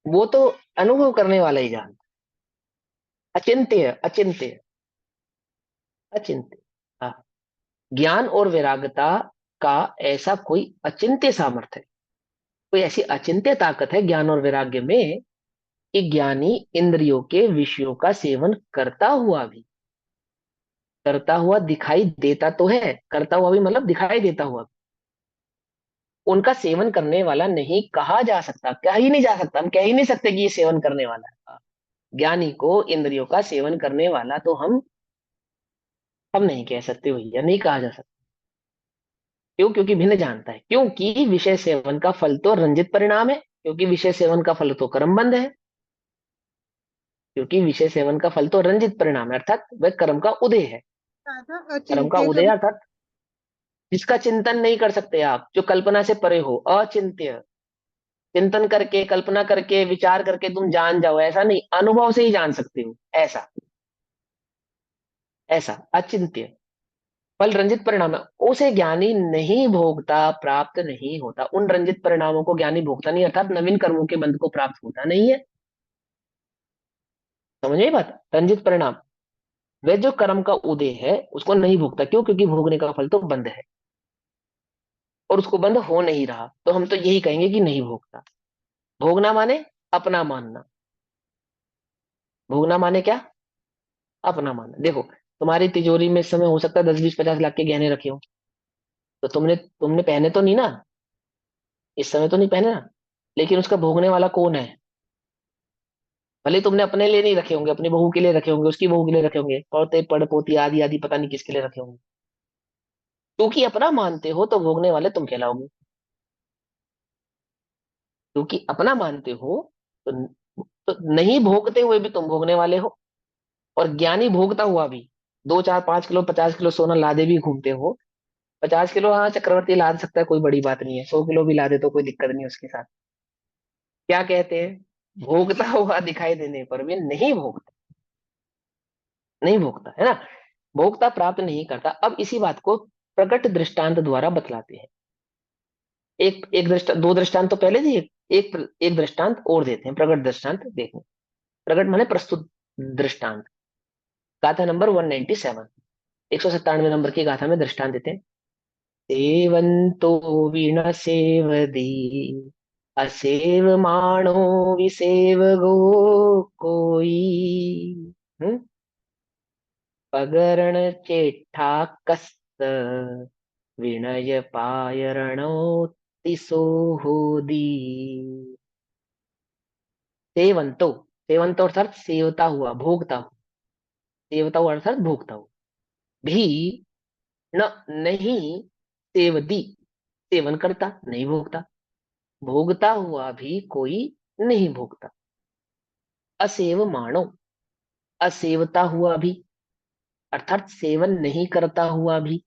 वो तो अनुभव करने वाला ही जानता। अचिंत्य, अचिंत्य, अचिंत्य। हाँ। ज्ञान और विरागता का ऐसा कोई अचिंत्य सामर्थ्य है, कोई ऐसी अचिंत्य ताकत है ज्ञान और वैराग्य में, कि ज्ञानी इंद्रियों के विषयों का सेवन करता हुआ दिखाई देता तो है, करता हुआ भी मतलब दिखाई देता हुआ भी, उनका सेवन करने वाला नहीं कहा जा सकता, कह ही नहीं जा सकता, हम कह ही नहीं सकते कि ये सेवन करने वाला है। ज्ञानी को इंद्रियों का सेवन करने वाला तो हम नहीं कह सकते भैया, नहीं कहा जा सकता। क्यों? क्योंकि भिन्न जानता है, क्योंकि विषय सेवन का फल तो रंजित परिणाम है, क्योंकि विषय सेवन का फल तो कर्मबंध है, क्योंकि विषय सेवन का फल तो रंजित परिणाम है, अर्थात वह कर्म का उदय है। था कर्म का अचिंत्य उदय कभी। अर्थात जिसका चिंतन नहीं कर सकते आप, जो कल्पना से परे हो, अचिंत्य। चिंतन करके, कल्पना करके, विचार करके तुम जान जाओ ऐसा नहीं, अनुभव से ही जान सकते हो ऐसा, ऐसा अचिंत्य फल रंजित परिणाम है। उसे ज्ञानी नहीं भोगता, प्राप्त नहीं होता। उन रंजित परिणामों को ज्ञानी भोगता नहीं, अर्थात नवीन कर्मों के बंध को प्राप्त होता नहीं है। समझ में बात? रंजित परिणाम, वह जो कर्म का उदय है उसको नहीं भोगता। क्यों? क्योंकि भोगने का फल तो बंध है और उसको बंध हो नहीं रहा, तो हम तो यही कहेंगे कि नहीं भोगता। भोगना माने अपना मानना। भोगना माने क्या? अपना मानना। देखो, तुम्हारी तिजोरी में इस समय हो सकता है 10 20 50 लाख के गहने रखे हो, तो तुमने तुमने पहने तो नहीं ना, इस समय तो नहीं पहने ना, लेकिन उसका भोगने वाला कौन है? भले तुमने अपने लिए नहीं रखे होंगे, अपनी बहू के लिए रखे होंगे, उसकी बहू के लिए रखे होंगे, पौते पड़ पोती आदि आदि पता नहीं किसके लिए रखे होंगे। क्योंकि अपना मानते हो तो भोगने वाले तुम कहलाओगे। क्योंकि अपना मानते हो तो, नहीं भोगते हुए भी तुम भोगने वाले हो। और ज्ञानी भोगता हुआ भी 2 4 5 किलो 50 किलो सोना लादे भी घूमते हो। 50 किलो, हाँ चक्रवर्ती लाद सकता है, कोई बड़ी बात नहीं है। 100 किलो भी लादे तो कोई दिक्कत नहीं है उसके साथ। क्या कहते हैं? भोगता हुआ दिखाई देने पर भी नहीं भोगता, नहीं भोगता है ना। भोक्ता प्राप्त नहीं करता। अब इसी बात को प्रकट दृष्टांत द्वारा बतलाते हैं। एक एक दो दृष्टांत तो पहले दिए, एक दृष्टांत और देते हैं, प्रकट दृष्टांत देखने। प्रकट माने प्रस्तुत दृष्टांत, गाथा नंबर 197, 197 नंबर की गाथा में दृष्टांत देते हैं। सेवंतो वीण सेवदी असेवमाणो विसेवगो कोई। हम्म? पगरण चेठा कस्त विनय पायरणो तिसो होदी। सेवंतो, सेवंतो अर्थात सेवता हुआ, भोगता हुआ, सेवता हुआ अर्थात भोगता हुआ। भी न, नहीं, सेवदी, सेवन करता नहीं भोगता, भोगता हुआ भी कोई नहीं भोगता। असेव माणो, असेवता हुआ भी अर्थात सेवन नहीं करता हुआ भी,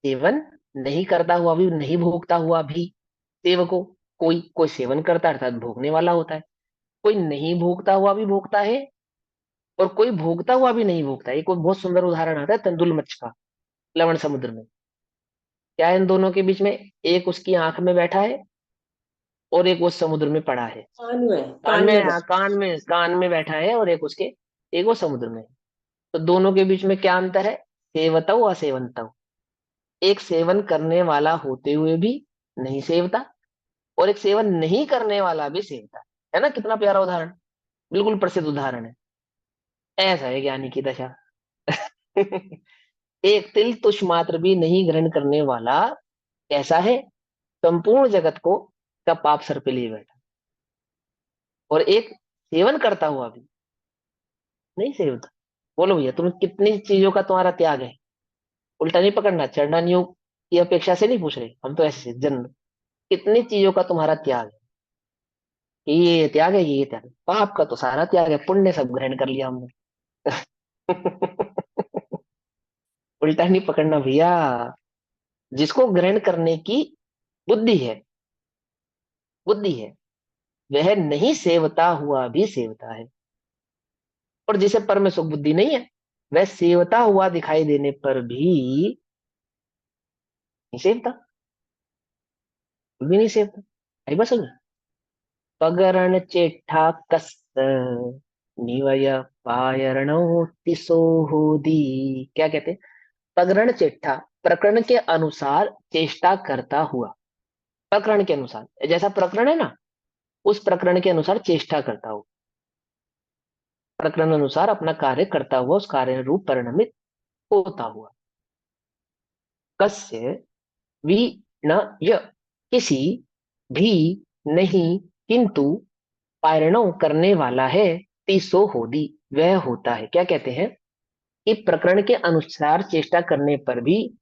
सेवन नहीं करता हुआ भी, नहीं भोगता हुआ भी। सेवको, कोई कोई सेवन करता है अर्थात भोगने वाला होता है, कोई नहीं भोगता हुआ भी भोगता है, और कोई भोगता हुआ भी नहीं भोगता है। एक और बहुत सुंदर उदाहरण आता है तंदुल मच्छ का, लवण समुद्र में। क्या है इन दोनों के बीच में? एक उसकी आंख में बैठा है और एक वो समुद्र में पड़ा है। कान में, कान कान में, में हाँ, कान में बैठा है, और एक उसके, एक वो समुद्र में है। तो दोनों के बीच में क्या अंतर है? सेवतऊ असेवंतऊ। एक सेवन करने वाला होते हुए भी नहीं सेवता, और एक सेवन नहीं करने वाला भी सेवता है। ना, कितना प्यारा उदाहरण, बिल्कुल प्रसिद्ध उदाहरण है। ऐसा है ज्ञानी की दशा। एक तिल तुष मात्र भी नहीं ग्रहण करने वाला कैसा है? संपूर्ण जगत को का पाप सर पे लिए बैठा। और एक सेवन करता हुआ भी नहीं सेवता। बोलो भैया, तुम कितनी चीजों का तुम्हारा त्याग है? उल्टा नहीं पकड़ना, चढ़ना नहीं की अपेक्षा से नहीं पूछ रहे हम, तो ऐसे जन्म, कितनी चीजों का तुम्हारा त्याग है? कि ये त्याग है, ये त्याग है। पाप का तो सारा त्याग है, पुण्य सब ग्रहण कर लिया हमने। उल्टा नहीं पकड़ना भैया। जिसको ग्रहण करने की बुद्धि है, बुद्धि है, वह नहीं सेवता हुआ भी सेवता है। और जिसे पर में सुख बुद्धि नहीं है, वह सेवता हुआ दिखाई देने पर भी नहीं सेवता, भी नहीं सेवता। आई बस समझ। पगरण चेठा कस्त निवय पायरणो तिसो होदी। क्या कहते हैं? पगरण चेठा, प्रकरण के अनुसार चेष्टा करता हुआ। प्रकरण के अनुसार, जैसा प्रकरण है ना, उस प्रकरण के अनुसार चेष्टा करता हुआ, प्रकरण अनुसार अपना कार्य करता हुआ, उस कार्य रूप परिणमित होता हुआ। कस्य, वि, न, य, किसी भी, नहीं, किंतु, पारणों करने वाला है, तीसो होदी, वह होता है। क्या कहते हैं? कि प्रकरण के अनुसार चेष्टा करने पर भी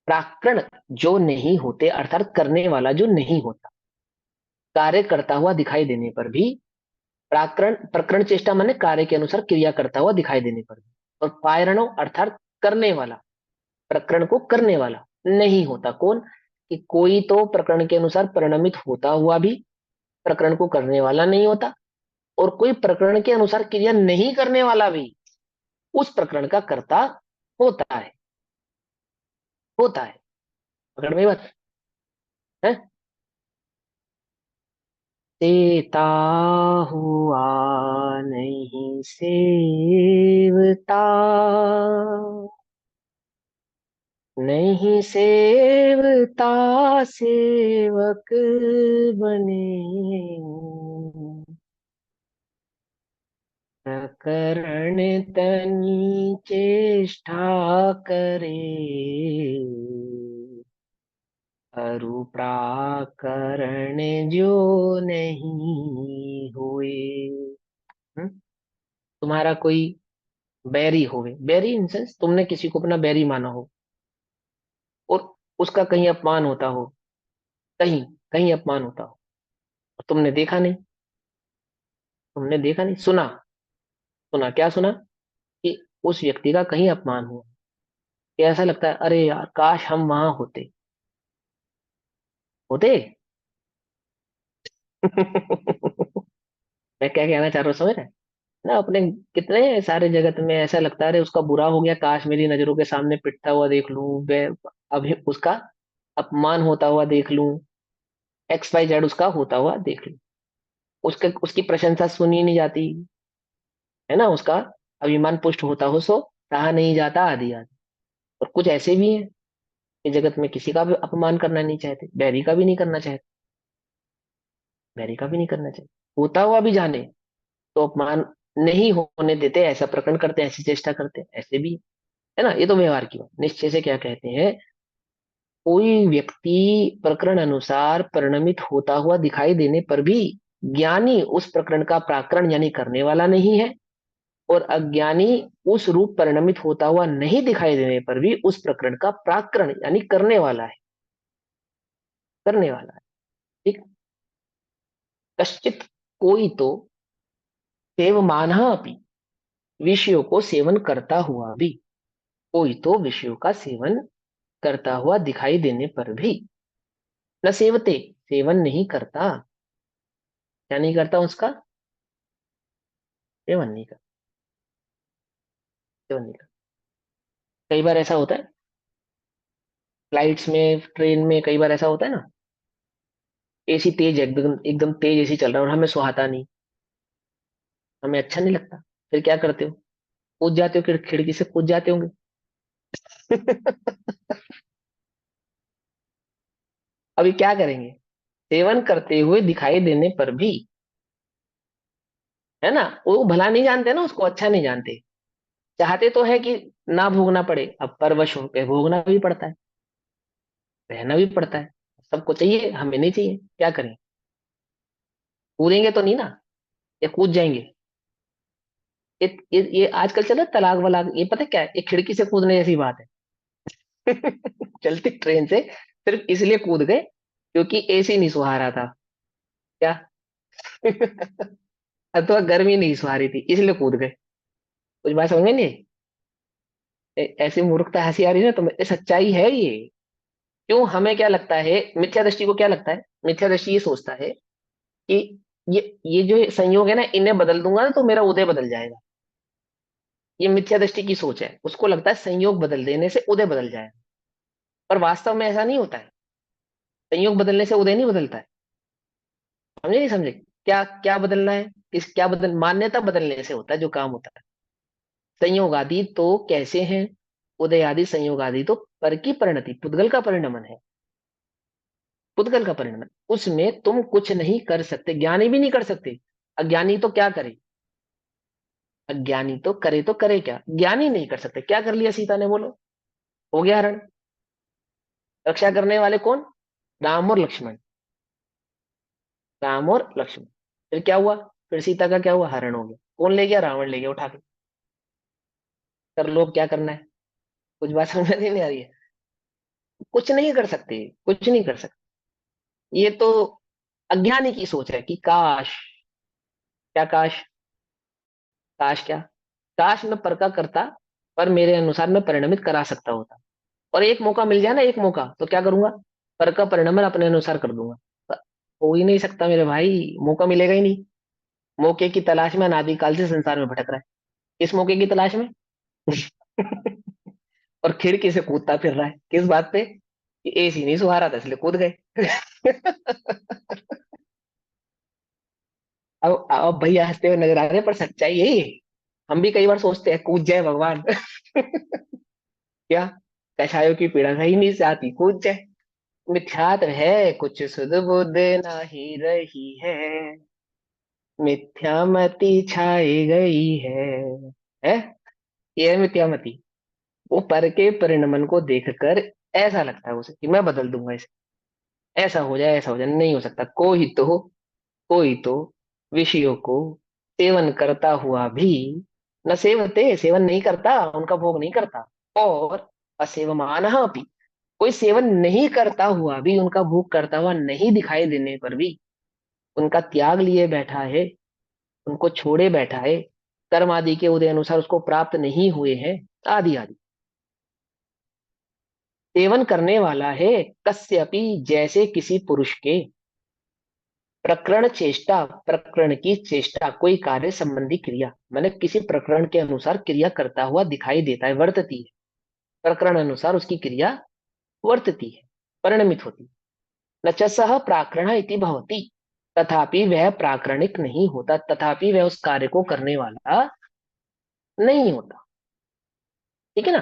प्राकरण जो नहीं होते, अर्थात करने वाला जो नहीं होता, कार्य करता हुआ दिखाई देने पर भी, प्राकरण, प्रकरण चेष्टा माने कार्य के अनुसार क्रिया करता हुआ दिखाई देने पर भी, और पायरणों अर्थात करने वाला, प्रकरण को करने वाला नहीं होता। कौन? कि कोई तो प्रकरण के अनुसार परिणमित होता हुआ भी प्रकरण को करने वाला नहीं होता, और कोई प्रकरण के अनुसार क्रिया नहीं करने वाला भी उस प्रकरण का कर्ता होता है, होता है। पकड़ में बात है। सेता हुआ नहीं सेवता, नहीं सेवता सेवक बने, प्रकरण तनी चेष्टा करे, अरु प्राकरण जो नहीं हुए। हम्म? तुम्हारा कोई बैरी होवे, बैरी इन सेंस तुमने किसी को अपना बैरी माना हो, और उसका कहीं अपमान होता हो, कहीं, कहीं अपमान होता हो, और तुमने देखा नहीं, तुमने देखा नहीं, सुना, सुना क्या सुना? कि उस व्यक्ति का कहीं अपमान हुआ, कि ऐसा लगता है अरे यार काश हम वहां होते, होते। मैं क्या कहना चाह रहा हूँ समझ रहे हैं? ना, अपने कितने सारे जगत में ऐसा लगता है अरे उसका बुरा हो गया, काश मेरी नजरों के सामने पिटता हुआ देख लूं, अभी उसका अपमान होता हुआ देख लूं, एक्स वाई जेड उसका होता हुआ देख लूं, उसके, उसकी प्रशंसा सुनी नहीं जाती, है ना, उसका अभिमान पुष्ट होता हो सो रहा नहीं जाता आदि आदि। और कुछ ऐसे भी हैं कि जगत में किसी का भी अपमान करना नहीं चाहते, बैरी का भी नहीं करना चाहते, बैरी का भी नहीं करना चाहते, होता हुआ भी जाने तो अपमान नहीं होने देते, ऐसा प्रकरण करते हैं, ऐसी चेष्टा करते हैं, ऐसे भी है ना। ये तो व्यवहार की बात। निश्चय से क्या कहते हैं, कोई व्यक्ति प्रकरण अनुसार परिणमित होता हुआ दिखाई देने पर भी ज्ञानी उस प्रकरण का प्राकरण यानी करने वाला नहीं है, और अज्ञानी उस रूप परिणमित होता हुआ नहीं दिखाई देने पर भी उस प्रकरण का प्राकरण यानी करने वाला है, करने वाला है। ठीक। कश्चित कोई तो सेवमानः अपि, विषयों को सेवन करता हुआ भी, कोई तो विषयों का सेवन करता हुआ दिखाई देने पर भी न सेवते, सेवन नहीं करता, क्या नहीं करता, उसका सेवन नहीं करता, सेवन नहीं करता। कई बार ऐसा होता है, फ्लाइट्स में, ट्रेन में, कई बार ऐसा होता है ना, एसी तेज है, एकदम एकदम तेज एसी चल रहा है और हमें सुहाता नहीं, हमें अच्छा नहीं लगता, फिर क्या करते हो, कूद जाते हो, खिड़की से कूद जाते होंगे। अभी क्या करेंगे, सेवन करते हुए दिखाई देने पर भी, है ना, वो भला नहीं जानते ना, उसको अच्छा नहीं जानते, चाहते तो है कि ना भोगना पड़े, अब परवश होकर भोगना भी पड़ता है, रहना भी पड़ता है, सबको चाहिए, हमें नहीं चाहिए, क्या करें, कूदेंगे तो नहीं ना, या कूद जाएंगे। ये आजकल चला तलाक वलाक, ये पता क्या है, ये खिड़की से कूदने जैसी बात है। चलती ट्रेन से सिर्फ इसलिए कूद गए क्योंकि एसी नहीं सुहा रहा था, क्या। अथवा गर्मी नहीं सुहा रही थी इसलिए कूद गए। कुछ बात समझ में नहीं आई? ऐसी मूर्खता हंसी आ रही है ना, तो ये सच्चाई है ये। क्यों, हमें क्या लगता है, मिथ्या दृष्टि को क्या लगता है, मिथ्या दृष्टि ये सोचता है कि ये जो संयोग है ना, इन्हें बदल दूंगा ना तो मेरा उदय बदल जाएगा। ये मिथ्या दृष्टि की सोच है, उसको लगता है संयोग बदल देने से उदय बदल जाएगा, पर वास्तव में ऐसा नहीं होता है। संयोग बदलने से उदय नहीं बदलता है। समझे नहीं समझे, क्या क्या बदलना है, किस क्या बदल, मान्यता बदलने से होता है जो काम होता है। संयोग आदि तो कैसे हैं, उदय आदि संयोग आदि तो पर की परिणति, पुद्गल का परिणमन है, पुद्गल का परिणमन, उसमें तुम कुछ नहीं कर सकते, ज्ञानी भी नहीं कर सकते। अज्ञानी तो क्या करे, अज्ञानी तो करे क्या, ज्ञानी नहीं कर सकते। क्या कर लिया सीता ने, बोलो, हो गया हरण। रक्षा करने वाले कौन, राम और लक्ष्मण, राम और लक्ष्मण। फिर क्या हुआ, फिर सीता का क्या हुआ, हरण हो गया, कौन ले गया, रावण ले गया उठा के। कर लो, क्या करना है। कुछ बात समझ में नहीं आ रही है, कुछ नहीं कर सकते, कुछ नहीं कर सकते। ये तो अज्ञानी की सोच है कि काश, क्या काश, काश क्या, काश मैं पर का करता, पर मेरे अनुसार मैं परिणमित करा सकता होता, और एक मौका मिल जाए ना, एक मौका, तो क्या करूंगा, पर का परिणमन अपने अनुसार कर दूंगा। पर हो ही नहीं सकता मेरे भाई, मौका मिलेगा ही नहीं। मौके की तलाश में अनादिकाल से संसार में भटक रहा है, किस मौके की तलाश में। और खिड़की से कूदता फिर रहा है, किस बात पे, कि एसी नहीं सुहा रहा था इसलिए कूद गए। अब भैया हंसते हुए नजर आ रहे हैं, पर सच्चाई यही है। हम भी कई बार सोचते हैं कूद जाए भगवान। क्या, कषायों की पीड़ा सही नहीं से आती, कूद जाए। मिथ्यात्व है, कुछ सुध बुध नहीं रही है, मिथ्यामति छाई गई है ये है मिथ्यामति। वो पर के परिणमन को देखकर ऐसा लगता है उसे कि मैं बदल दूंगा इसे, ऐसा हो जाए, ऐसा हो जाए, नहीं हो सकता। कोई तो विषयों को सेवन करता हुआ भी न सेवते, सेवन नहीं करता, उनका भोग नहीं करता, और असेवमान अपि, कोई सेवन नहीं करता हुआ भी, उनका भोग करता हुआ नहीं दिखाई देने पर भी उनका त्याग लिए बैठा है, उनको छोड़े बैठा है, कर्म आदि के उदय अनुसार उसको प्राप्त नहीं हुए हैं, आदि आदि। सेवन करने वाला है, कस्यपि, जैसे किसी पुरुष के, प्रकरण चेष्टा, प्रकरण की चेष्टा, कोई कार्य संबंधी क्रिया, मैंने किसी प्रकरण के अनुसार क्रिया करता हुआ दिखाई देता है, वर्तती है, प्रकरण अनुसार उसकी क्रिया वर्तती है, परिणमित होती है। न च सह प्राकरण इति भवति, तथापि वह प्राकरणिक नहीं होता, तथापि वह उस कार्य को करने वाला नहीं होता। ठीक है ना।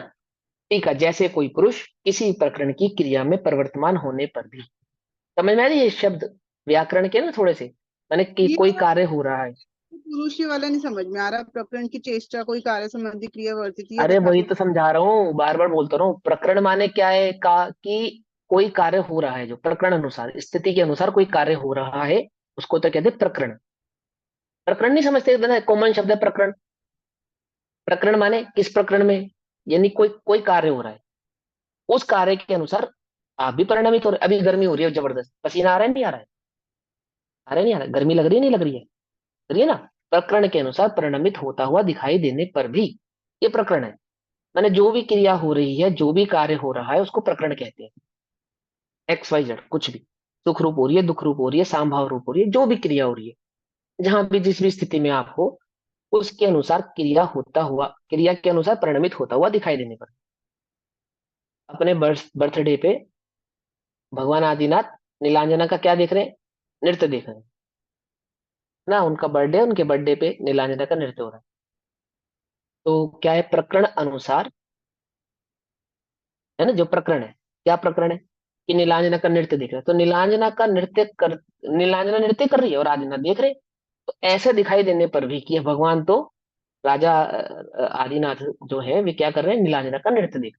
ठीक है, जैसे कोई पुरुष किसी प्रकरण की क्रिया में प्रवर्तमान होने पर भी, समझ में आ रही है ये शब्द व्याकरण के ना थोड़े से, मैंने कि ये कोई वाला कार्य हो रहा है। पुरुष ये वाला नहीं समझ में आ रहा। प्रकरण की चेष्टा कोई कार्य संबंधी क्रिया वर्तित है अरे तथा वही के। तो समझा रहा हूँ, बार बार बोलता रहा हूँ। प्रकरण माने क्या है का कि कोई कार्य हो रहा है, जो प्रकरण अनुसार स्थिति के अनुसार कोई कार्य हो रहा है, उसको तो कहते हैं प्रकरण। प्रकरण नहीं समझते, इतना कॉमन शब्द है प्रकरण। प्रकरण माने किस प्रकरण में, यानी कोई कोई कार्य हो रहा है, उस कार्य के अनुसार आप भी परिणामित हो रहे। अभी गर्मी हो रही है जबरदस्त, पसीना आ रहा है नहीं आ रहा है, आ रहा है नहीं आ रहा है, गर्मी लग रही है नहीं लग रही है, लग रही है ना। प्रकरण के अनुसार परिणामित होता हुआ दिखाई देने पर भी ये प्रकरण है। माने जो भी क्रिया हो रही है, जो भी कार्य हो रहा है, उसको प्रकरण कहते हैं। एक्स वाई जेड कुछ भी, सुख रूप हो रही है, दुख रूप हो रही है, सामभाव रूप हो रही है, जो भी क्रिया हो रही है, जहां भी जिस भी स्थिति में आप हो, उसके अनुसार क्रिया होता हुआ, क्रिया के अनुसार परिणमित होता हुआ दिखाई देने पर। अपने बर्थडे पे भगवान आदिनाथ नीलांजना का क्या देख रहे हैं, नृत्य देख रहे हैं ना। उनका बर्थडे, उनके बर्थडे पे नीलांजना का नृत्य हो रहा है। तो क्या है, प्रकरण अनुसार, है ना, जो प्रकरण है, क्या प्रकरण है कि नीलांजना का नृत्य देख रहे हैं, तो नीलांजना का नृत्य कर, नीलांजना नृत्य कर रही है और आदिनाथ देख रहे हैं। तो ऐसे दिखाई देने पर भी कि ये भगवान तो राजा आदिनाथ जो है वे क्या कर रहे हैं, नीलांजना का नृत्य देख।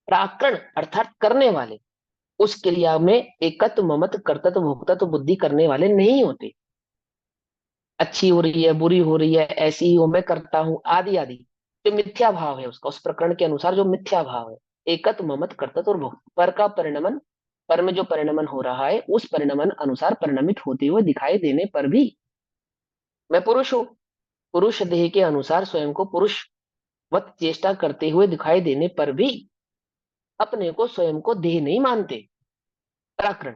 प्राकरण अर्थात करने वाले, उस क्रिया में एकत्व ममत्व कर्तत्व भोक्तत्व बुद्धि करने वाले नहीं होते। अच्छी हो रही है, बुरी हो रही है, ऐसी ही हो, मैं करता हूं, आदि आदि, जो मिथ्या भाव है उसका, उस प्रकरण के अनुसार जो मिथ्या भाव है, एकत्व ममत्व कर्तत्व और भोक्तृ पर का परिणमन, पर में जो परिणमन हो रहा है, उस परिणमन अनुसार परिणमित होते हुए दिखाई देने पर भी, मैं पुरुष हूं, पुरुष देह के अनुसार स्वयं को पुरुष वत चेष्टा करते हुए दिखाई देने पर भी अपने को स्वयं को देह नहीं मानते। पराक्रम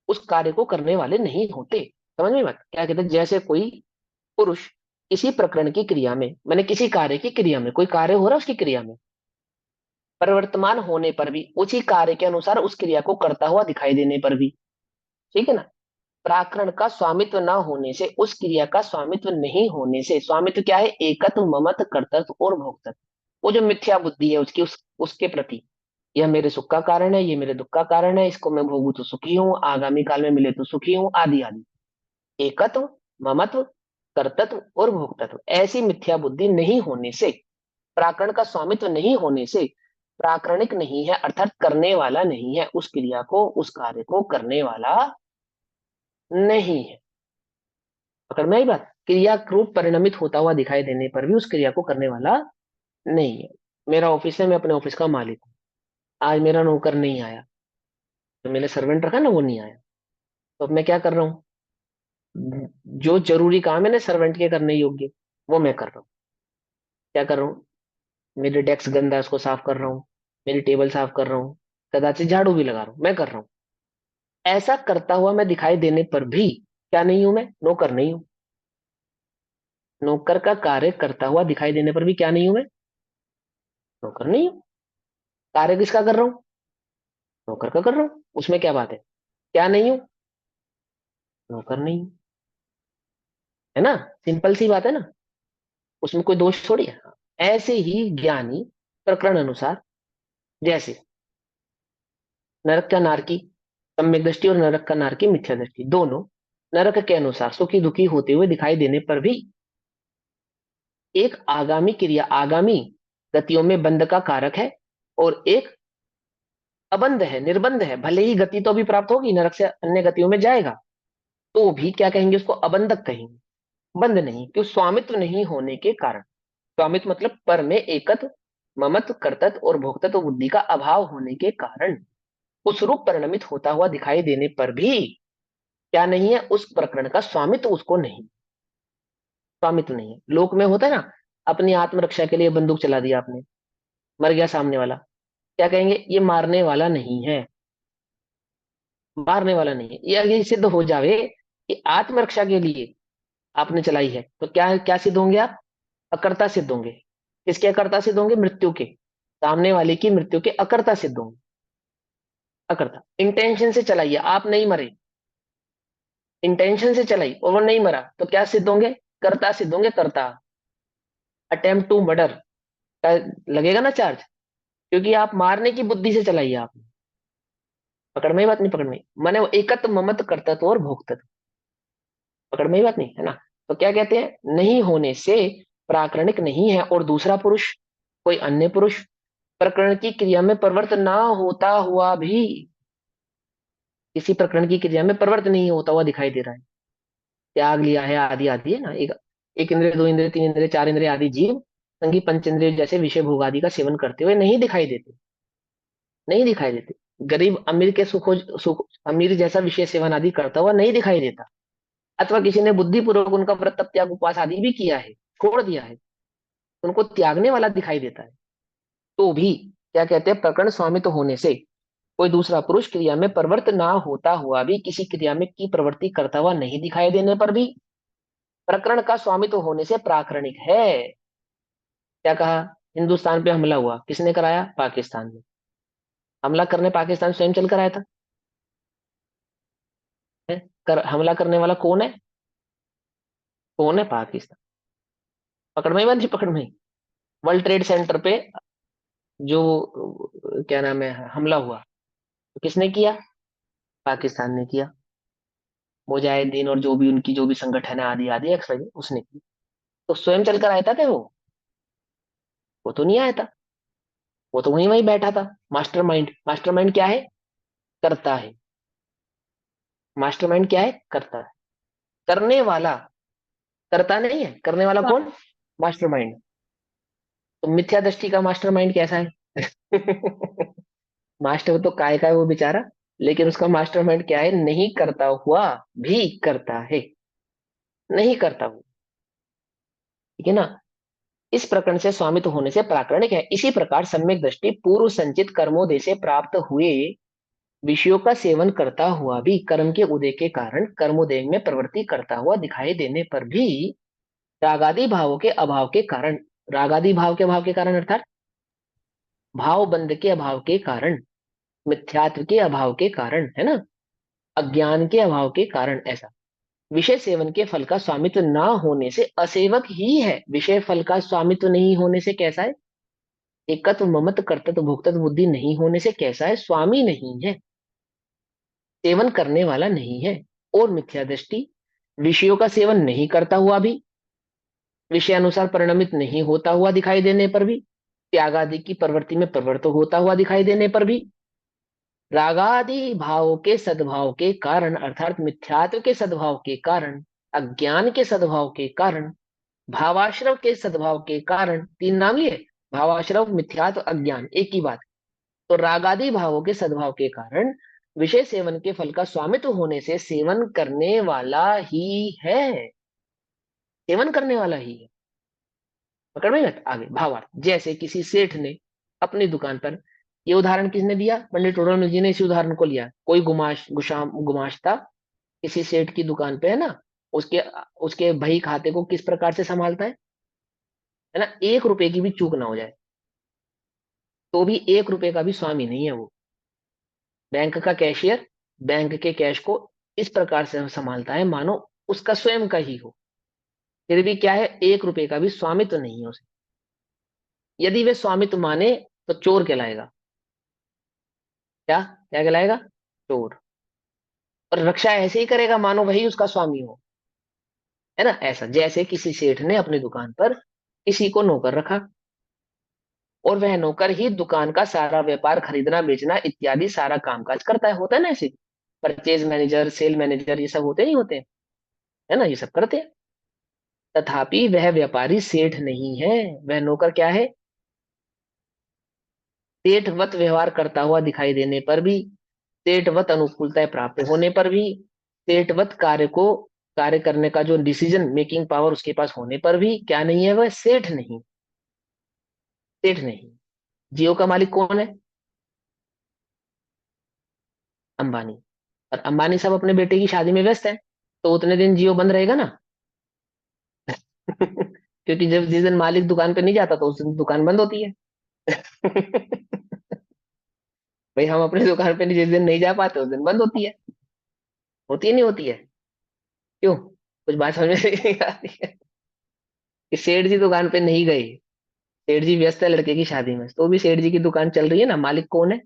उस कार्य को करने वाले नहीं होते। समझ में बात क्या कहते हैं, जैसे कोई पुरुष किसी प्रकरण की क्रिया में, मैंने किसी कार्य की क्रिया में, कोई कार्य हो रहा है उसकी क्रिया में प्रवर्तमान होने पर भी, उसी कार्य के अनुसार उस क्रिया को करता हुआ दिखाई देने पर भी, ठीक है ना, प्राकरण का स्वामित्व न होने से, उस क्रिया का स्वामित्व नहीं होने से, स्वामित्व क्या है, एकत्व ममत्व कर्तृत्व और भोक्तृत्व, वो जो मिथ्या बुद्धि है उसकी, उसके प्रति, यह मेरे सुख का कारण है, ये मेरे दुख का कारण है, इसको मैं भोगू तो सुखी हूँ, आगामी काल में मिले तो सुखी हूँ, आदि आदि, एकत्व ममत्व कर्तत्व और भोक्तत्व, ऐसी मिथ्या बुद्धि नहीं होने से, प्राकरण का स्वामित्व नहीं होने से, प्राकरणिक नहीं है अर्थात करने वाला नहीं है, उस क्रिया को, उस कार्य को करने वाला नहीं है। पकड़ में आई बात, क्रिया रूप परिणमित होता हुआ दिखाई देने पर भी उस क्रिया को करने वाला नहीं है। मेरा ऑफिस है, मैं अपने ऑफिस का मालिक हूँ, आज मेरा नौकर नहीं आया, तो मैंने सर्वेंट रखा ना, वो नहीं आया, तो अब मैं क्या कर रहा हूँ, जो जरूरी काम है ना सर्वेंट के करने योग्य, वो मैं कर रहा हूँ। क्या कर रहा हूँ, मेरे डेस्क गंदा है उसको साफ कर रहा हूँ, मेरी टेबल साफ कर रहा हूँ, कदाचित झाड़ू भी लगा रहा हूँ, मैं कर रहा हूँ। ऐसा करता हुआ मैं दिखाई देने पर भी क्या नहीं हूं, मैं नौकर नहीं हूं। नौकर का कार्य करता हुआ दिखाई देने पर भी क्या नहीं हूं मैं, नौकर नहीं हूं। कार्य किसका कर रहा हूं, नौकर का कर रहा हूं, उसमें क्या बात है, क्या नहीं हूं, नौकर नहीं हूं, है ना। सिंपल सी बात है ना, उसमें कोई दोष थोड़ी है। ऐसे ही ज्ञानी प्रकरण अनुसार, जैसे नरक का नारकी सम्यक दृष्टि और नरक का नारकी मिथ्या दृष्टि, दोनों नरक के अनुसार सुखी दुखी होते हुए दिखाई देने पर भी एक आगामी क्रिया, आगामी गतियों में बंध का कारक है, और एक अबंध है, निर्बंध है। भले ही गति तो अभी प्राप्त होगी, नरक से अन्य गतियों में जाएगा, तो भी क्या कहेंगे, उसको अबंधक कहेंगे, बंध नहीं, क्यों, स्वामित्व नहीं होने के कारण। स्वामित्व मतलब पर में एकत्व ममत्व कर्तत्व और भोक्तत्व बुद्धि का अभाव होने के कारण उस रूप परिणमित होता हुआ दिखाई देने पर भी क्या नहीं है, उस प्रकरण का स्वामित्व उसको नहीं, स्वामित्व नहीं है। लोक में होता है ना, अपनी आत्मरक्षा के लिए बंदूक चला दिया आपने, मर गया सामने वाला, क्या कहेंगे, ये मारने वाला नहीं है, मारने वाला नहीं है। ये अगर सिद्ध हो जावे कि आत्मरक्षा के लिए आपने चलाई है, तो क्या क्या सिद्ध होंगे आप, अकर्ता सिद्ध होंगे। किसके अकर्ता सिद्ध होंगे, मृत्यु के, सामने वाले की मृत्यु के अकर्ता सिद्ध होंगे। अकर्ता, इंटेंशन से चलाइए, आप नहीं मरे, इंटेंशन से चलाई और वो नहीं मरा, तो क्या सिद्ध होंगे, कर्ता सिद्ध होंगे, कर्ता। अटेम्प्ट टू मर्डर का लगेगा ना चार्ज, क्योंकि आप मारने की बुद्धि से चलाई है आपने। पकड़ में ही बात नहीं, पकड़ में ही। माने वो एकत्व ममत्व कर्तृत्व और भोक्तृत्व, पकड़ में ही बात नहीं है ना। तो क्या कहते हैं, नहीं होने से प्राकरणिक नहीं है, और दूसरा पुरुष कोई अन्य पुरुष प्रकरण की क्रिया में प्रवृत्त ना होता हुआ भी, किसी प्रकरण की क्रिया में प्रवृत्त नहीं होता हुआ दिखाई दे रहा है। त्याग लिया है, आदि आदि है ना, एक इंद्रिय, दो इंद्रिय, तीन इंद्रिय, चार इंद्रिय आदि जीव संगी पंचेंद्रिय जैसे विषय भोग आदि का सेवन करते हुए नहीं दिखाई देते, नहीं दिखाई देते। गरीब अमीर के सुख अमीर जैसा विषय सेवन आदि करता हुआ नहीं दिखाई देता। अथवा किसी ने बुद्धिपूर्वक उनका व्रत तप त्याग उपवास आदि भी किया है, छोड़ दिया है, उनको त्यागने वाला दिखाई देता है, तो भी क्या कहते हैं, प्रकरण स्वामित्व होने से कोई दूसरा पुरुष क्रिया में प्रवृत्त ना होता हुआ भी, किसी क्रिया में की प्रवृत्ति करता हुआ नहीं दिखाई देने पर भी प्रकरण का स्वामित्व होने से प्राकरणिक है। क्या कहा, हिंदुस्तान पे हमला हुआ, किसने कराया, पाकिस्तान ने। हमला करने पाकिस्तान स्वयं चल कर आया था, हमला करने वाला कौन है, कौन है, पाकिस्तान। पकड़ में ही बंदी, पकड़ में ही। वर्ल्ड ट्रेड सेंटर पे जो क्या नाम है हमला हुआ, तो किसने किया, पाकिस्तान ने किया। मुजाहिदीन और जो भी उनकी जो भी संगठन है आदि आदि एक्स उसने की। तो स्वयं चलकर आया था क्या वो तो नहीं आया था, वो तो वहीं वहीं बैठा था। मास्टरमाइंड, मास्टरमाइंड क्या है, करता है। मास्टरमाइंड क्या है, करता है। करने वाला करता नहीं है, करने वाला कौन, मास्टरमाइंड। तो मिथ्या दृष्टि का मास्टरमाइंड कैसा है मास्टर तो काय का है वो बेचारा, लेकिन उसका मास्टरमाइंड क्या है, नहीं करता हुआ भी करता है, नहीं करता हुआ, ठीक है ना। इस प्रकरण से स्वामित्व होने से प्राकरणिक है। इसी प्रकार सम्यक दृष्टि पूर्व संचित कर्मोदय से प्राप्त हुए विषयों का सेवन करता हुआ भी कर्म के उदय के कारण कर्मोदय में प्रवृत्ति करता हुआ दिखाई देने पर भी रागादि भावों के अभाव के कारण, रागादि भाव के अभाव के कारण अर्थात भाव बंध के अभाव के कारण, मिथ्यात्व के अभाव के कारण, है ना, अज्ञान के अभाव के कारण, ऐसा विषय सेवन के फल का स्वामित्व ना होने से असेवक ही है। विषय फल का स्वामित्व नहीं होने से कैसा है, एकत्व ममत्व कर्तृत्व भोक्तृत्व बुद्धि नहीं होने से कैसा है, स्वामी नहीं है, सेवन करने वाला नहीं है। और मिथ्या दृष्टि विषयों का सेवन नहीं करता हुआ भी, विषय अनुसार परिणमित नहीं होता हुआ दिखाई देने पर भी, त्याग आदि की प्रवृत्ति में प्रवृत्त होता हुआ दिखाई देने पर भी, रागादि भाव के सद्भाव के कारण अर्थात मिथ्यात्व के सद्भाव के कारण, अज्ञान के सद्भाव के कारण, भावाश्रव के सद्भाव के कारण, तीन नाम लिए, भावाश्रव मिथ्यात्व अज्ञान एक ही बात। तो रागादि भावों के सद्भाव के कारण विषय सेवन के फल का स्वामित्व होने से सेवन करने वाला ही है, सेवन करने वाला ही है। पकड़ में गए? आगे भावार्थ, जैसे किसी सेठ ने अपनी दुकान पर, ये उदाहरण किसने दिया, पंडित उड़न जी ने इसी उदाहरण को लिया। कोई गुमाश्ता किसी सेठ की दुकान पे है ना, उसके उसके बही खाते को किस प्रकार से संभालता है ना, 1 रुपए की भी चूक ना हो जाए, तो भी 1 रुपए का भी स्वामी नहीं है वो। बैंक का कैशियर बैंक के कैश को इस प्रकार से संभालता है मानो उसका स्वयं का ही हो, फिर भी क्या है, 1 रुपए का भी स्वामित्व नहीं है उसे। यदि वे स्वामित्व माने तो चोर कहलाएगा। क्या क्या कहलाएगा, चोर। और रक्षा ऐसे ही करेगा मानो वही उसका स्वामी हो, है ना। ऐसा जैसे किसी सेठ ने अपनी दुकान पर किसी को नौकर रखा, और वह नौकर ही दुकान का सारा व्यापार, खरीदना बेचना इत्यादि सारा कामकाज करता है, होता है ना ऐसे। परचेज मैनेजर, सेल मैनेजर, ये सब होते नहीं होते, है ना, ये सब करते हैं। तथापि वह व्यापारी सेठ नहीं है, वह नौकर क्या है, सेठवत व्यवहार करता हुआ दिखाई देने पर भी, सेठवत अनुकूलताएं प्राप्त होने पर भी, सेठवत कार्य करने का जो डिसीजन मेकिंग पावर उसके पास होने पर भी क्या नहीं है, वह सेठ नहीं, सेठ नहीं। जियो का मालिक कौन है, अंबानी। और अंबानी सब अपने बेटे की शादी में व्यस्त है, तो उतने दिन जियो बंद रहेगा ना क्योंकि जब जिस दिन मालिक दुकान पे नहीं जाता तो उस दिन दुकान बंद होती है भाई हम अपनी दुकान पे जिस दिन नहीं जा पाते उस दिन बंद होती है नहीं होती है, क्यों, कुछ बात समझ में नहीं आती है। कि सेठ जी दुकान पे नहीं गए, सेठ जी व्यस्त है लड़के की शादी में, तो भी सेठ जी की दुकान चल रही है ना, मालिक कौन है?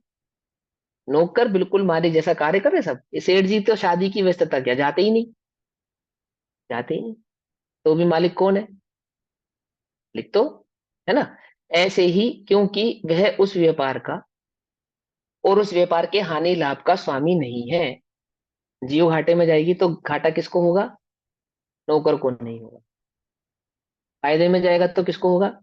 नौकर बिल्कुल मालिक जैसा कार्य कर रहे सब। ये सेठ जी तो शादी की व्यस्तता क्या जाते ही नहीं, जाते ही नहीं, तो भी मालिक कौन है? लिख तो, है ना। ऐसे ही क्योंकि वह उस व्यापार का और उस व्यापार के हानि लाभ का स्वामी नहीं है, जियो घाटे में जाएगी तो घाटा किसको होगा? नौकर को नहीं होगा। फायदे में जाएगा तो किसको होगा?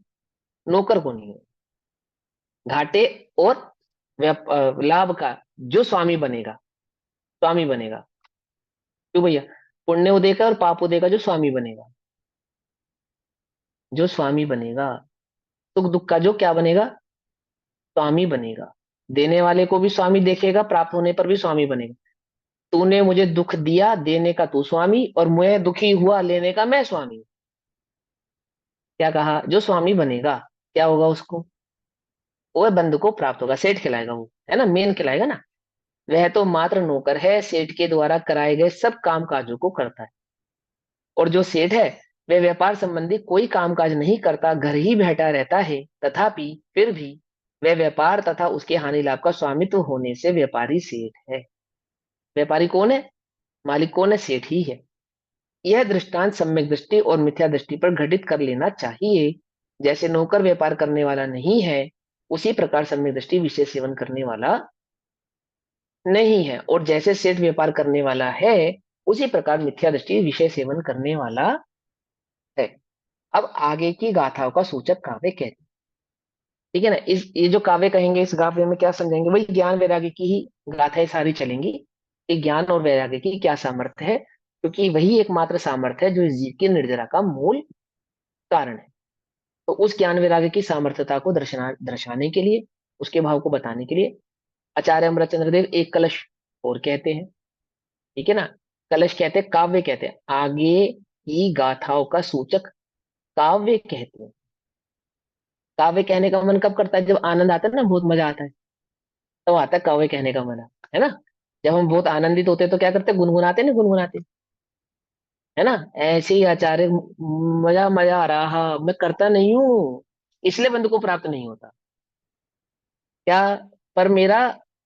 नौकर को नहीं होगा। घाटे और लाभ का जो स्वामी बनेगा, स्वामी बनेगा, क्यों भैया? पुण्य उदय का और पाप उदय का जो स्वामी बनेगा, जो स्वामी बनेगा, सुख दुख का जो क्या बनेगा? स्वामी बनेगा। देने वाले को भी स्वामी देखेगा, प्राप्त होने पर भी स्वामी बनेगा। तूने मुझे दुख दिया, देने का तू स्वामी, और मैं दुखी हुआ, लेने का मैं स्वामी। क्या कहा? जो स्वामी बनेगा क्या होगा उसको? वो बंधु को प्राप्त होगा, सेठ खिलाएगा वो, है ना, मेन खिलाएगा ना। वह तो मात्र नौकर है, सेठ के द्वारा कराए गए सब काम काजों को करता है। और जो सेठ है वह व्यापार संबंधी कोई कामकाज नहीं करता, घर ही बैठा रहता है, तथापि फिर भी वह व्यापार तथा उसके हानि लाभ का स्वामित्व होने से व्यापारी सेठ है। व्यापारी कौन है? मालिक कौन है? सेठ ही है। यह दृष्टांत सम्यक दृष्टि और मिथ्या दृष्टि पर घटित कर लेना चाहिए। जैसे नौकर व्यापार करने वाला नहीं है, उसी प्रकार सम्यक दृष्टि विषय सेवन करने वाला नहीं है, और जैसे सेठ व्यापार करने वाला है, उसी प्रकार मिथ्या दृष्टि विषय सेवन करने वाला है। अब आगे की गाथाओं का सूचक काव्य कहते हैं। ठीक है ना। इस ये जो काव्य कहेंगे, इस काव्य में क्या समझेंगे? वही ज्ञान वैराग्य की ही गाथाएं सारी चलेंगी कि ज्ञान और वैराग्य की क्या सामर्थ्य है, क्योंकि वही एकमात्र सामर्थ्य है जो इस जीव की निर्जरा का मूल कारण है। तो उस ज्ञान वैराग्य की सामर्थ्यता को दर्शाने के लिए, उसके भाव को बताने के लिए आचार्य अमरचंद्र देव एक कलश और कहते हैं। ठीक है ना। कलश कहते हैं, काव्य कहते हैं, आगे की गाथाओं का सूचक काव्य कहते हैं। काव्य कहने का मन कब करता है? जब आनंद आता है ना, बहुत मजा आता है, तब आता है काव्य कहने का मन, है ना। जब हम बहुत आनंदित होते हैं तो क्या करते हैं? गुनगुनाते हैं ना, गुनगुनाते, है ना। ऐसे ही आचार्य मजा मजा आ रहा, मैं करता नहीं हूँ, इसलिए बंधु को प्राप्त नहीं होता क्या? पर मेरा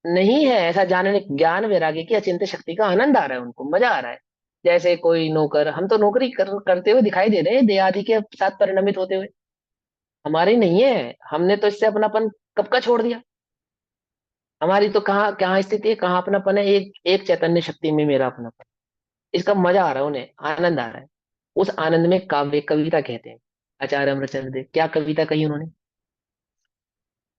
नहीं है ऐसा जानने, ज्ञान वैराग्य की अचिंत्य शक्ति का आनंद आ रहा है, उनको मजा आ रहा है। जैसे कोई नौकर, हम तो नौकरी करते हुए दिखाई दे रहे हैं देहादि के साथ परिणमित होते हुए, हमारी नहीं है, हमने तो इससे अपनापन कब का छोड़ दिया। हमारी तो कहाँ कहाँ स्थिति है, कहाँ अपनापन है? एक एक चैतन्य शक्ति में मेरा अपनापन, इसका मजा आ रहा है, उन्हें आनंद आ रहा है। उस आनंद में काव्य, कविता कहते हैं। आचार्य अमरचंद्र देव क्या कविता कही उन्होंने?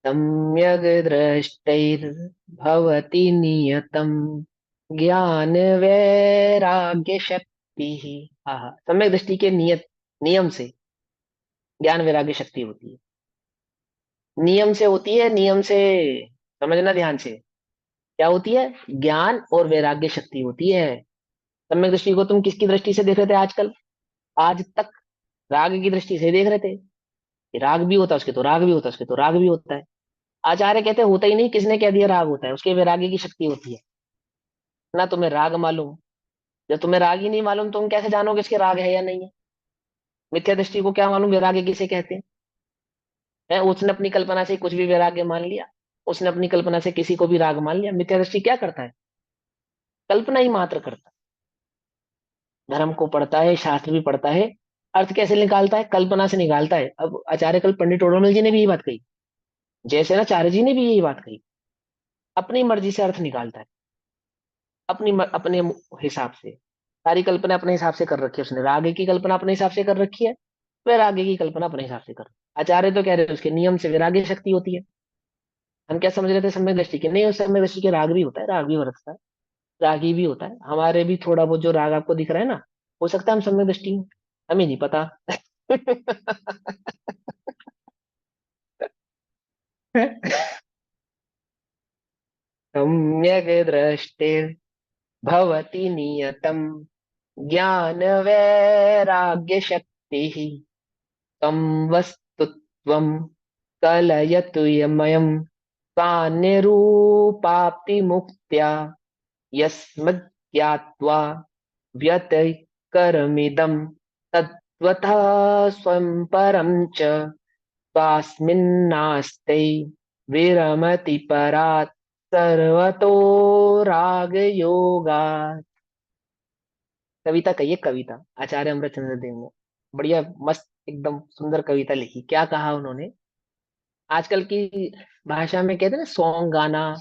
सम्यग् दृष्टैर्भवति नियतम ज्ञान वैराग्य शक्ति। हाँ, सम्यक दृष्टि के नियत, नियम से ज्ञान वैराग्य शक्ति होती है। नियम से होती है, नियम से, समझना ध्यान से। क्या होती है? ज्ञान और वैराग्य शक्ति होती है। सम्यक दृष्टि को तुम किसकी दृष्टि से देख रहे थे आजकल, आज तक? राग की दृष्टि से देख रहे थे कि राग भी होता है उसके, तो राग भी होता है उसके, तो राग भी होता है। आचार्य कहते हैं होता ही नहीं, किसने कह दिया राग होता है? उसके वैराग्य की शक्ति होती है ना। तुम्हें राग मालूम, जब तुम्हें राग ही नहीं मालूम, तुम कैसे जानोगे इसके राग है या नहीं है? मिथ्या दृष्टि को क्या मालूम वैराग्य किसे कहते हैं? उसने अपनी कल्पना से कुछ भी वैराग्य मान लिया, उसने अपनी कल्पना से किसी को भी राग मान लिया। मिथ्या दृष्टि क्या करता है? कल्पना ही मात्र करता है। धर्म को पढ़ता है, शास्त्र भी पढ़ता है, अर्थ कैसे निकालता है? कल्पना से निकालता है। अब आचार्य कल पंडित ओडोमल जी ने भी यही बात कही, जैसे ना आचार्य जी ने भी यही बात कही, अपनी मर्जी से अर्थ निकालता है, अपने हिसाब से। सारी कल्पना अपने हिसाब से कर रखी है उसने, राग की कल्पना अपने हिसाब से कर रखी है, वैराग्य की कल्पना अपने हिसाब से कर रखी है। आचार्य तो कह रहे हैं उसके नियम से वैराग्य शक्ति होती है। हम क्या समझ रहे थे सम्यक दृष्टि के? नहीं, उस सम्यक दृष्टि के राग भी होता है, राग भी बरतता है, रागी भी होता है। हमारे भी थोड़ा बहुत जो राग आपको दिख रहा है ना, हो सकता है हम सम्यक दृष्टि हूँ, हमें नहीं पता। सम्यक दृष्टिर्भवति नियतम ज्ञान वैराग्य शक्ति तम वस्तुत्वं कलयतु यमयम् सान्यरूपाप्ति मुक्त्या यस्मद् ज्ञात्वा व्यतिकरमिदं तत् स्वतः स्वयं परम च स्वास्मिन्नास्ते विरमति परात् सर्वतो राग योगा। कविता कहिए, कविता आचार्य अमृतचंद्र देव ने बढ़िया मस्त एकदम सुंदर कविता लिखी। क्या कहा उन्होंने? आजकल की भाषा में कहते हैं ना सॉन्ग, गाना,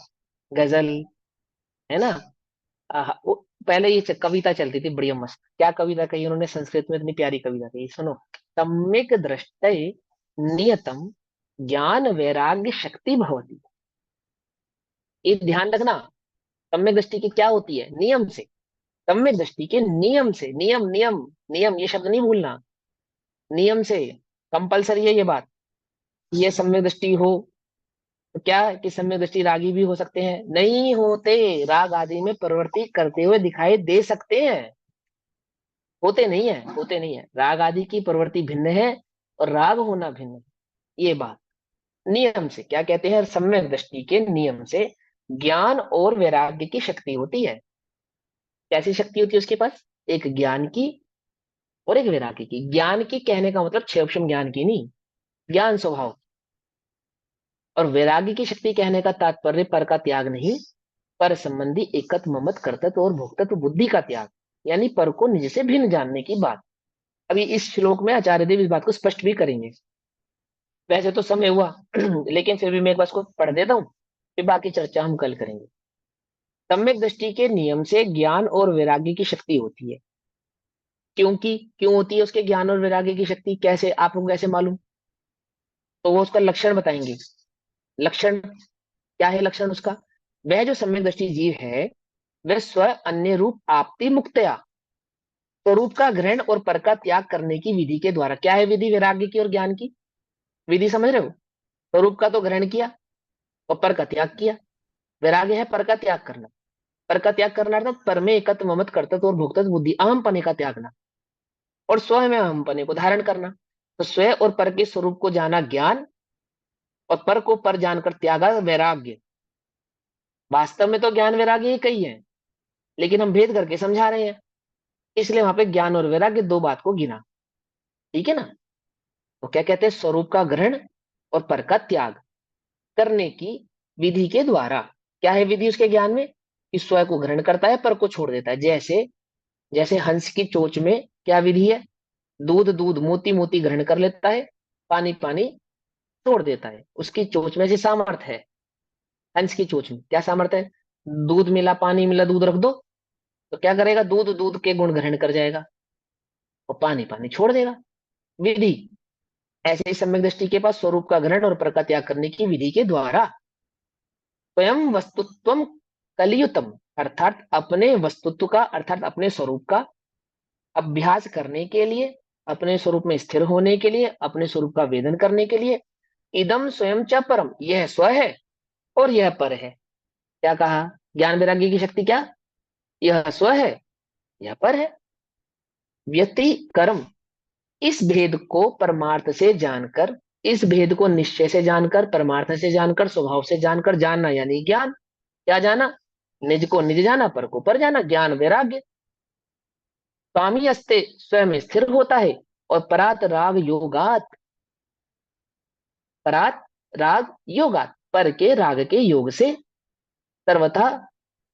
गजल, है ना। पहले ये कविता चलती थी बढ़िया मस्त। क्या कविता कही उन्होंने संस्कृत में? इतनी प्यारी कविता कही, सुनो। सम्यक दृष्टये नियतम ज्ञान वैराग्य शक्ति भवति। ये ध्यान रखना, सम्यक दृष्टि की क्या होती है? नियम से। सम्यक दृष्टि के नियम से, नियम नियम नियम, ये शब्द नहीं भूलना। नियम से, कंपलसरी है ये बात। ये सम्यक दृष्टि हो तो क्या है कि सम्यक दृष्टि रागी भी हो सकते हैं? नहीं होते, राग आदि में प्रवृत्ति करते हुए दिखाई दे सकते हैं, होते नहीं है, होते नहीं है। राग आदि की प्रवृत्ति भिन्न है और राग होना भिन्न है, ये बात। नियम से क्या कहते हैं? सम्यक दृष्टि के नियम से ज्ञान और वैराग्य की शक्ति होती है। कैसी शक्ति होती है उसके पास? एक ज्ञान की और एक वैराग्य की। ज्ञान की कहने का मतलब क्षेपक्षम ज्ञान की नहीं, ज्ञान स्वभाव। और वैराग्य की शक्ति कहने का तात्पर्य पर का त्याग नहीं, पर संबंधी एकत्व ममत कर्तव्य और भोक्तत्व बुद्धि का त्याग, यानी पर को निज से भिन्न जानने की बात। अभी इस श्लोक में आचार्य देव इस बात को स्पष्ट भी करेंगे। वैसे तो समय हुआ लेकिन फिर भी मैं एक बार इसको पढ़ देता हूँ, फिर बाकी चर्चा हम कल करेंगे। सम्यक दृष्टि के नियम से ज्ञान और वैराग्य की शक्ति होती है। क्योंकि क्यों होती है उसके ज्ञान और वैराग्य की शक्ति? कैसे, आपको कैसे मालूम? तो वो उसका लक्षण बताएंगे। लक्षण क्या है? लक्षण उसका, वह जो सम्यक दृष्टि जीव है वह स्व अन्य रूप आपति मुक्तया स्वरूप का ग्रहण और पर का त्याग करने की विधि के द्वारा। क्या है विधि वैराग्य की और ज्ञान की? विधि समझ रहे हो? स्वरूप का तो ग्रहण किया और पर का त्याग किया। वैराग्य है पर का त्याग करना। पर का त्याग करना अर्थात पर में एकत्व ममत कर्तव्य और भोक्तव्य बुद्धि अहम पने का त्यागना, और स्व में अहम पने को धारण करना। तो स्व और पर के स्वरूप को जाना ज्ञान, और पर को पर जानकर त्यागा वैराग्य। वास्तव में तो ज्ञान वैराग्य ही कही है, लेकिन हम भेद करके समझा रहे हैं, इसलिए वहां पे ज्ञान और वैराग्य दो बात को गिना। ठीक है ना। तो क्या कहते हैं? स्वरूप का ग्रहण और पर का त्याग करने की विधि के द्वारा। क्या है विधि उसके ज्ञान में? कि स्व को ग्रहण करता है, पर को छोड़ देता है। जैसे जैसे हंस की चोंच में क्या विधि है? दूध दूध, मोती मोती ग्रहण कर लेता है, पानी पानी छोड़ देता है। उसकी चोंच में से सामर्थ्य है। हंस की चोंच में क्या सामर्थ्य है? दूध मिला, पानी मिला, दूध रख दो तो क्या करेगा? दूध दूध के गुण ग्रहण कर जाएगा और पानी पानी छोड़ देगा। विधि ऐसे ही सम्यक दृष्टि के पास स्वरूप का ग्रहण और पर का त्याग करने की विधि के द्वारा स्वयं वस्तुत्व कलियुतम, अर्थात अपने वस्तुत्व का, अर्थात अपने स्वरूप का अभ्यास करने के लिए, अपने स्वरूप में स्थिर होने के लिए, अपने स्वरूप का वेदन करने के लिए, इदम स्वयं च परम, यह स्व है और यह पर है। क्या कहा? ज्ञान वैराग्य की शक्ति क्या? यह स्व है, यह पर है। व्यति कर्म, इस भेद को परमार्थ से जानकर, इस भेद को निश्चय से जानकर, परमार्थ से जानकर, स्वभाव से जानकर, जानना यानी ज्ञान। क्या जाना? निज को निज जाना, पर को पर जाना, ज्ञान वैराग्य। स्वामी अस्ते स्वयं स्थिर होता है, और परात राग योगात, परात राग योगात, पर के राग के योग से सर्वथा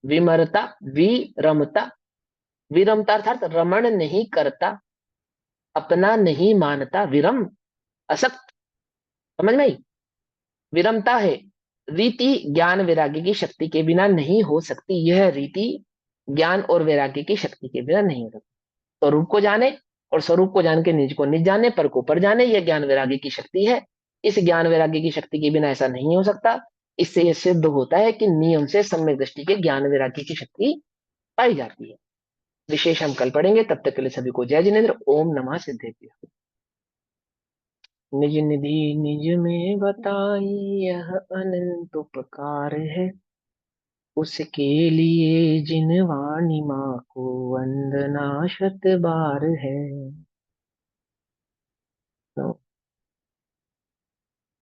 विमरता, विरमता, विरमता अर्थात रमण नहीं करता, अपना नहीं मानता, विरम असक्त। समझ में आई? विरमता है रीति, ज्ञान वैराग्य की शक्ति के बिना नहीं हो सकती। यह रीति ज्ञान और वैराग्य की शक्ति के बिना नहीं हो सकती। स्वरूप को जाने और स्वरूप को जान के निज को निज जाने, पर को पर जाने, यह ज्ञान वैराग्य की शक्ति है। इस ज्ञान वैराग्य की शक्ति के बिना ऐसा नहीं हो सकता। इससे यह सिद्ध होता है कि नियम से सम्यक दृष्टि के ज्ञान वैराग्य की शक्ति पाई जाती है। विशेष हम कल पढ़ेंगे। तब तक के लिए सभी को जय जिनेन्द्र। ओम नमः सिद्धेभ्य। निज निधि निज में बताई, यह अनंत उपकार है, उसके लिए जिन वाणी माँ को वंदना शत बार है। तो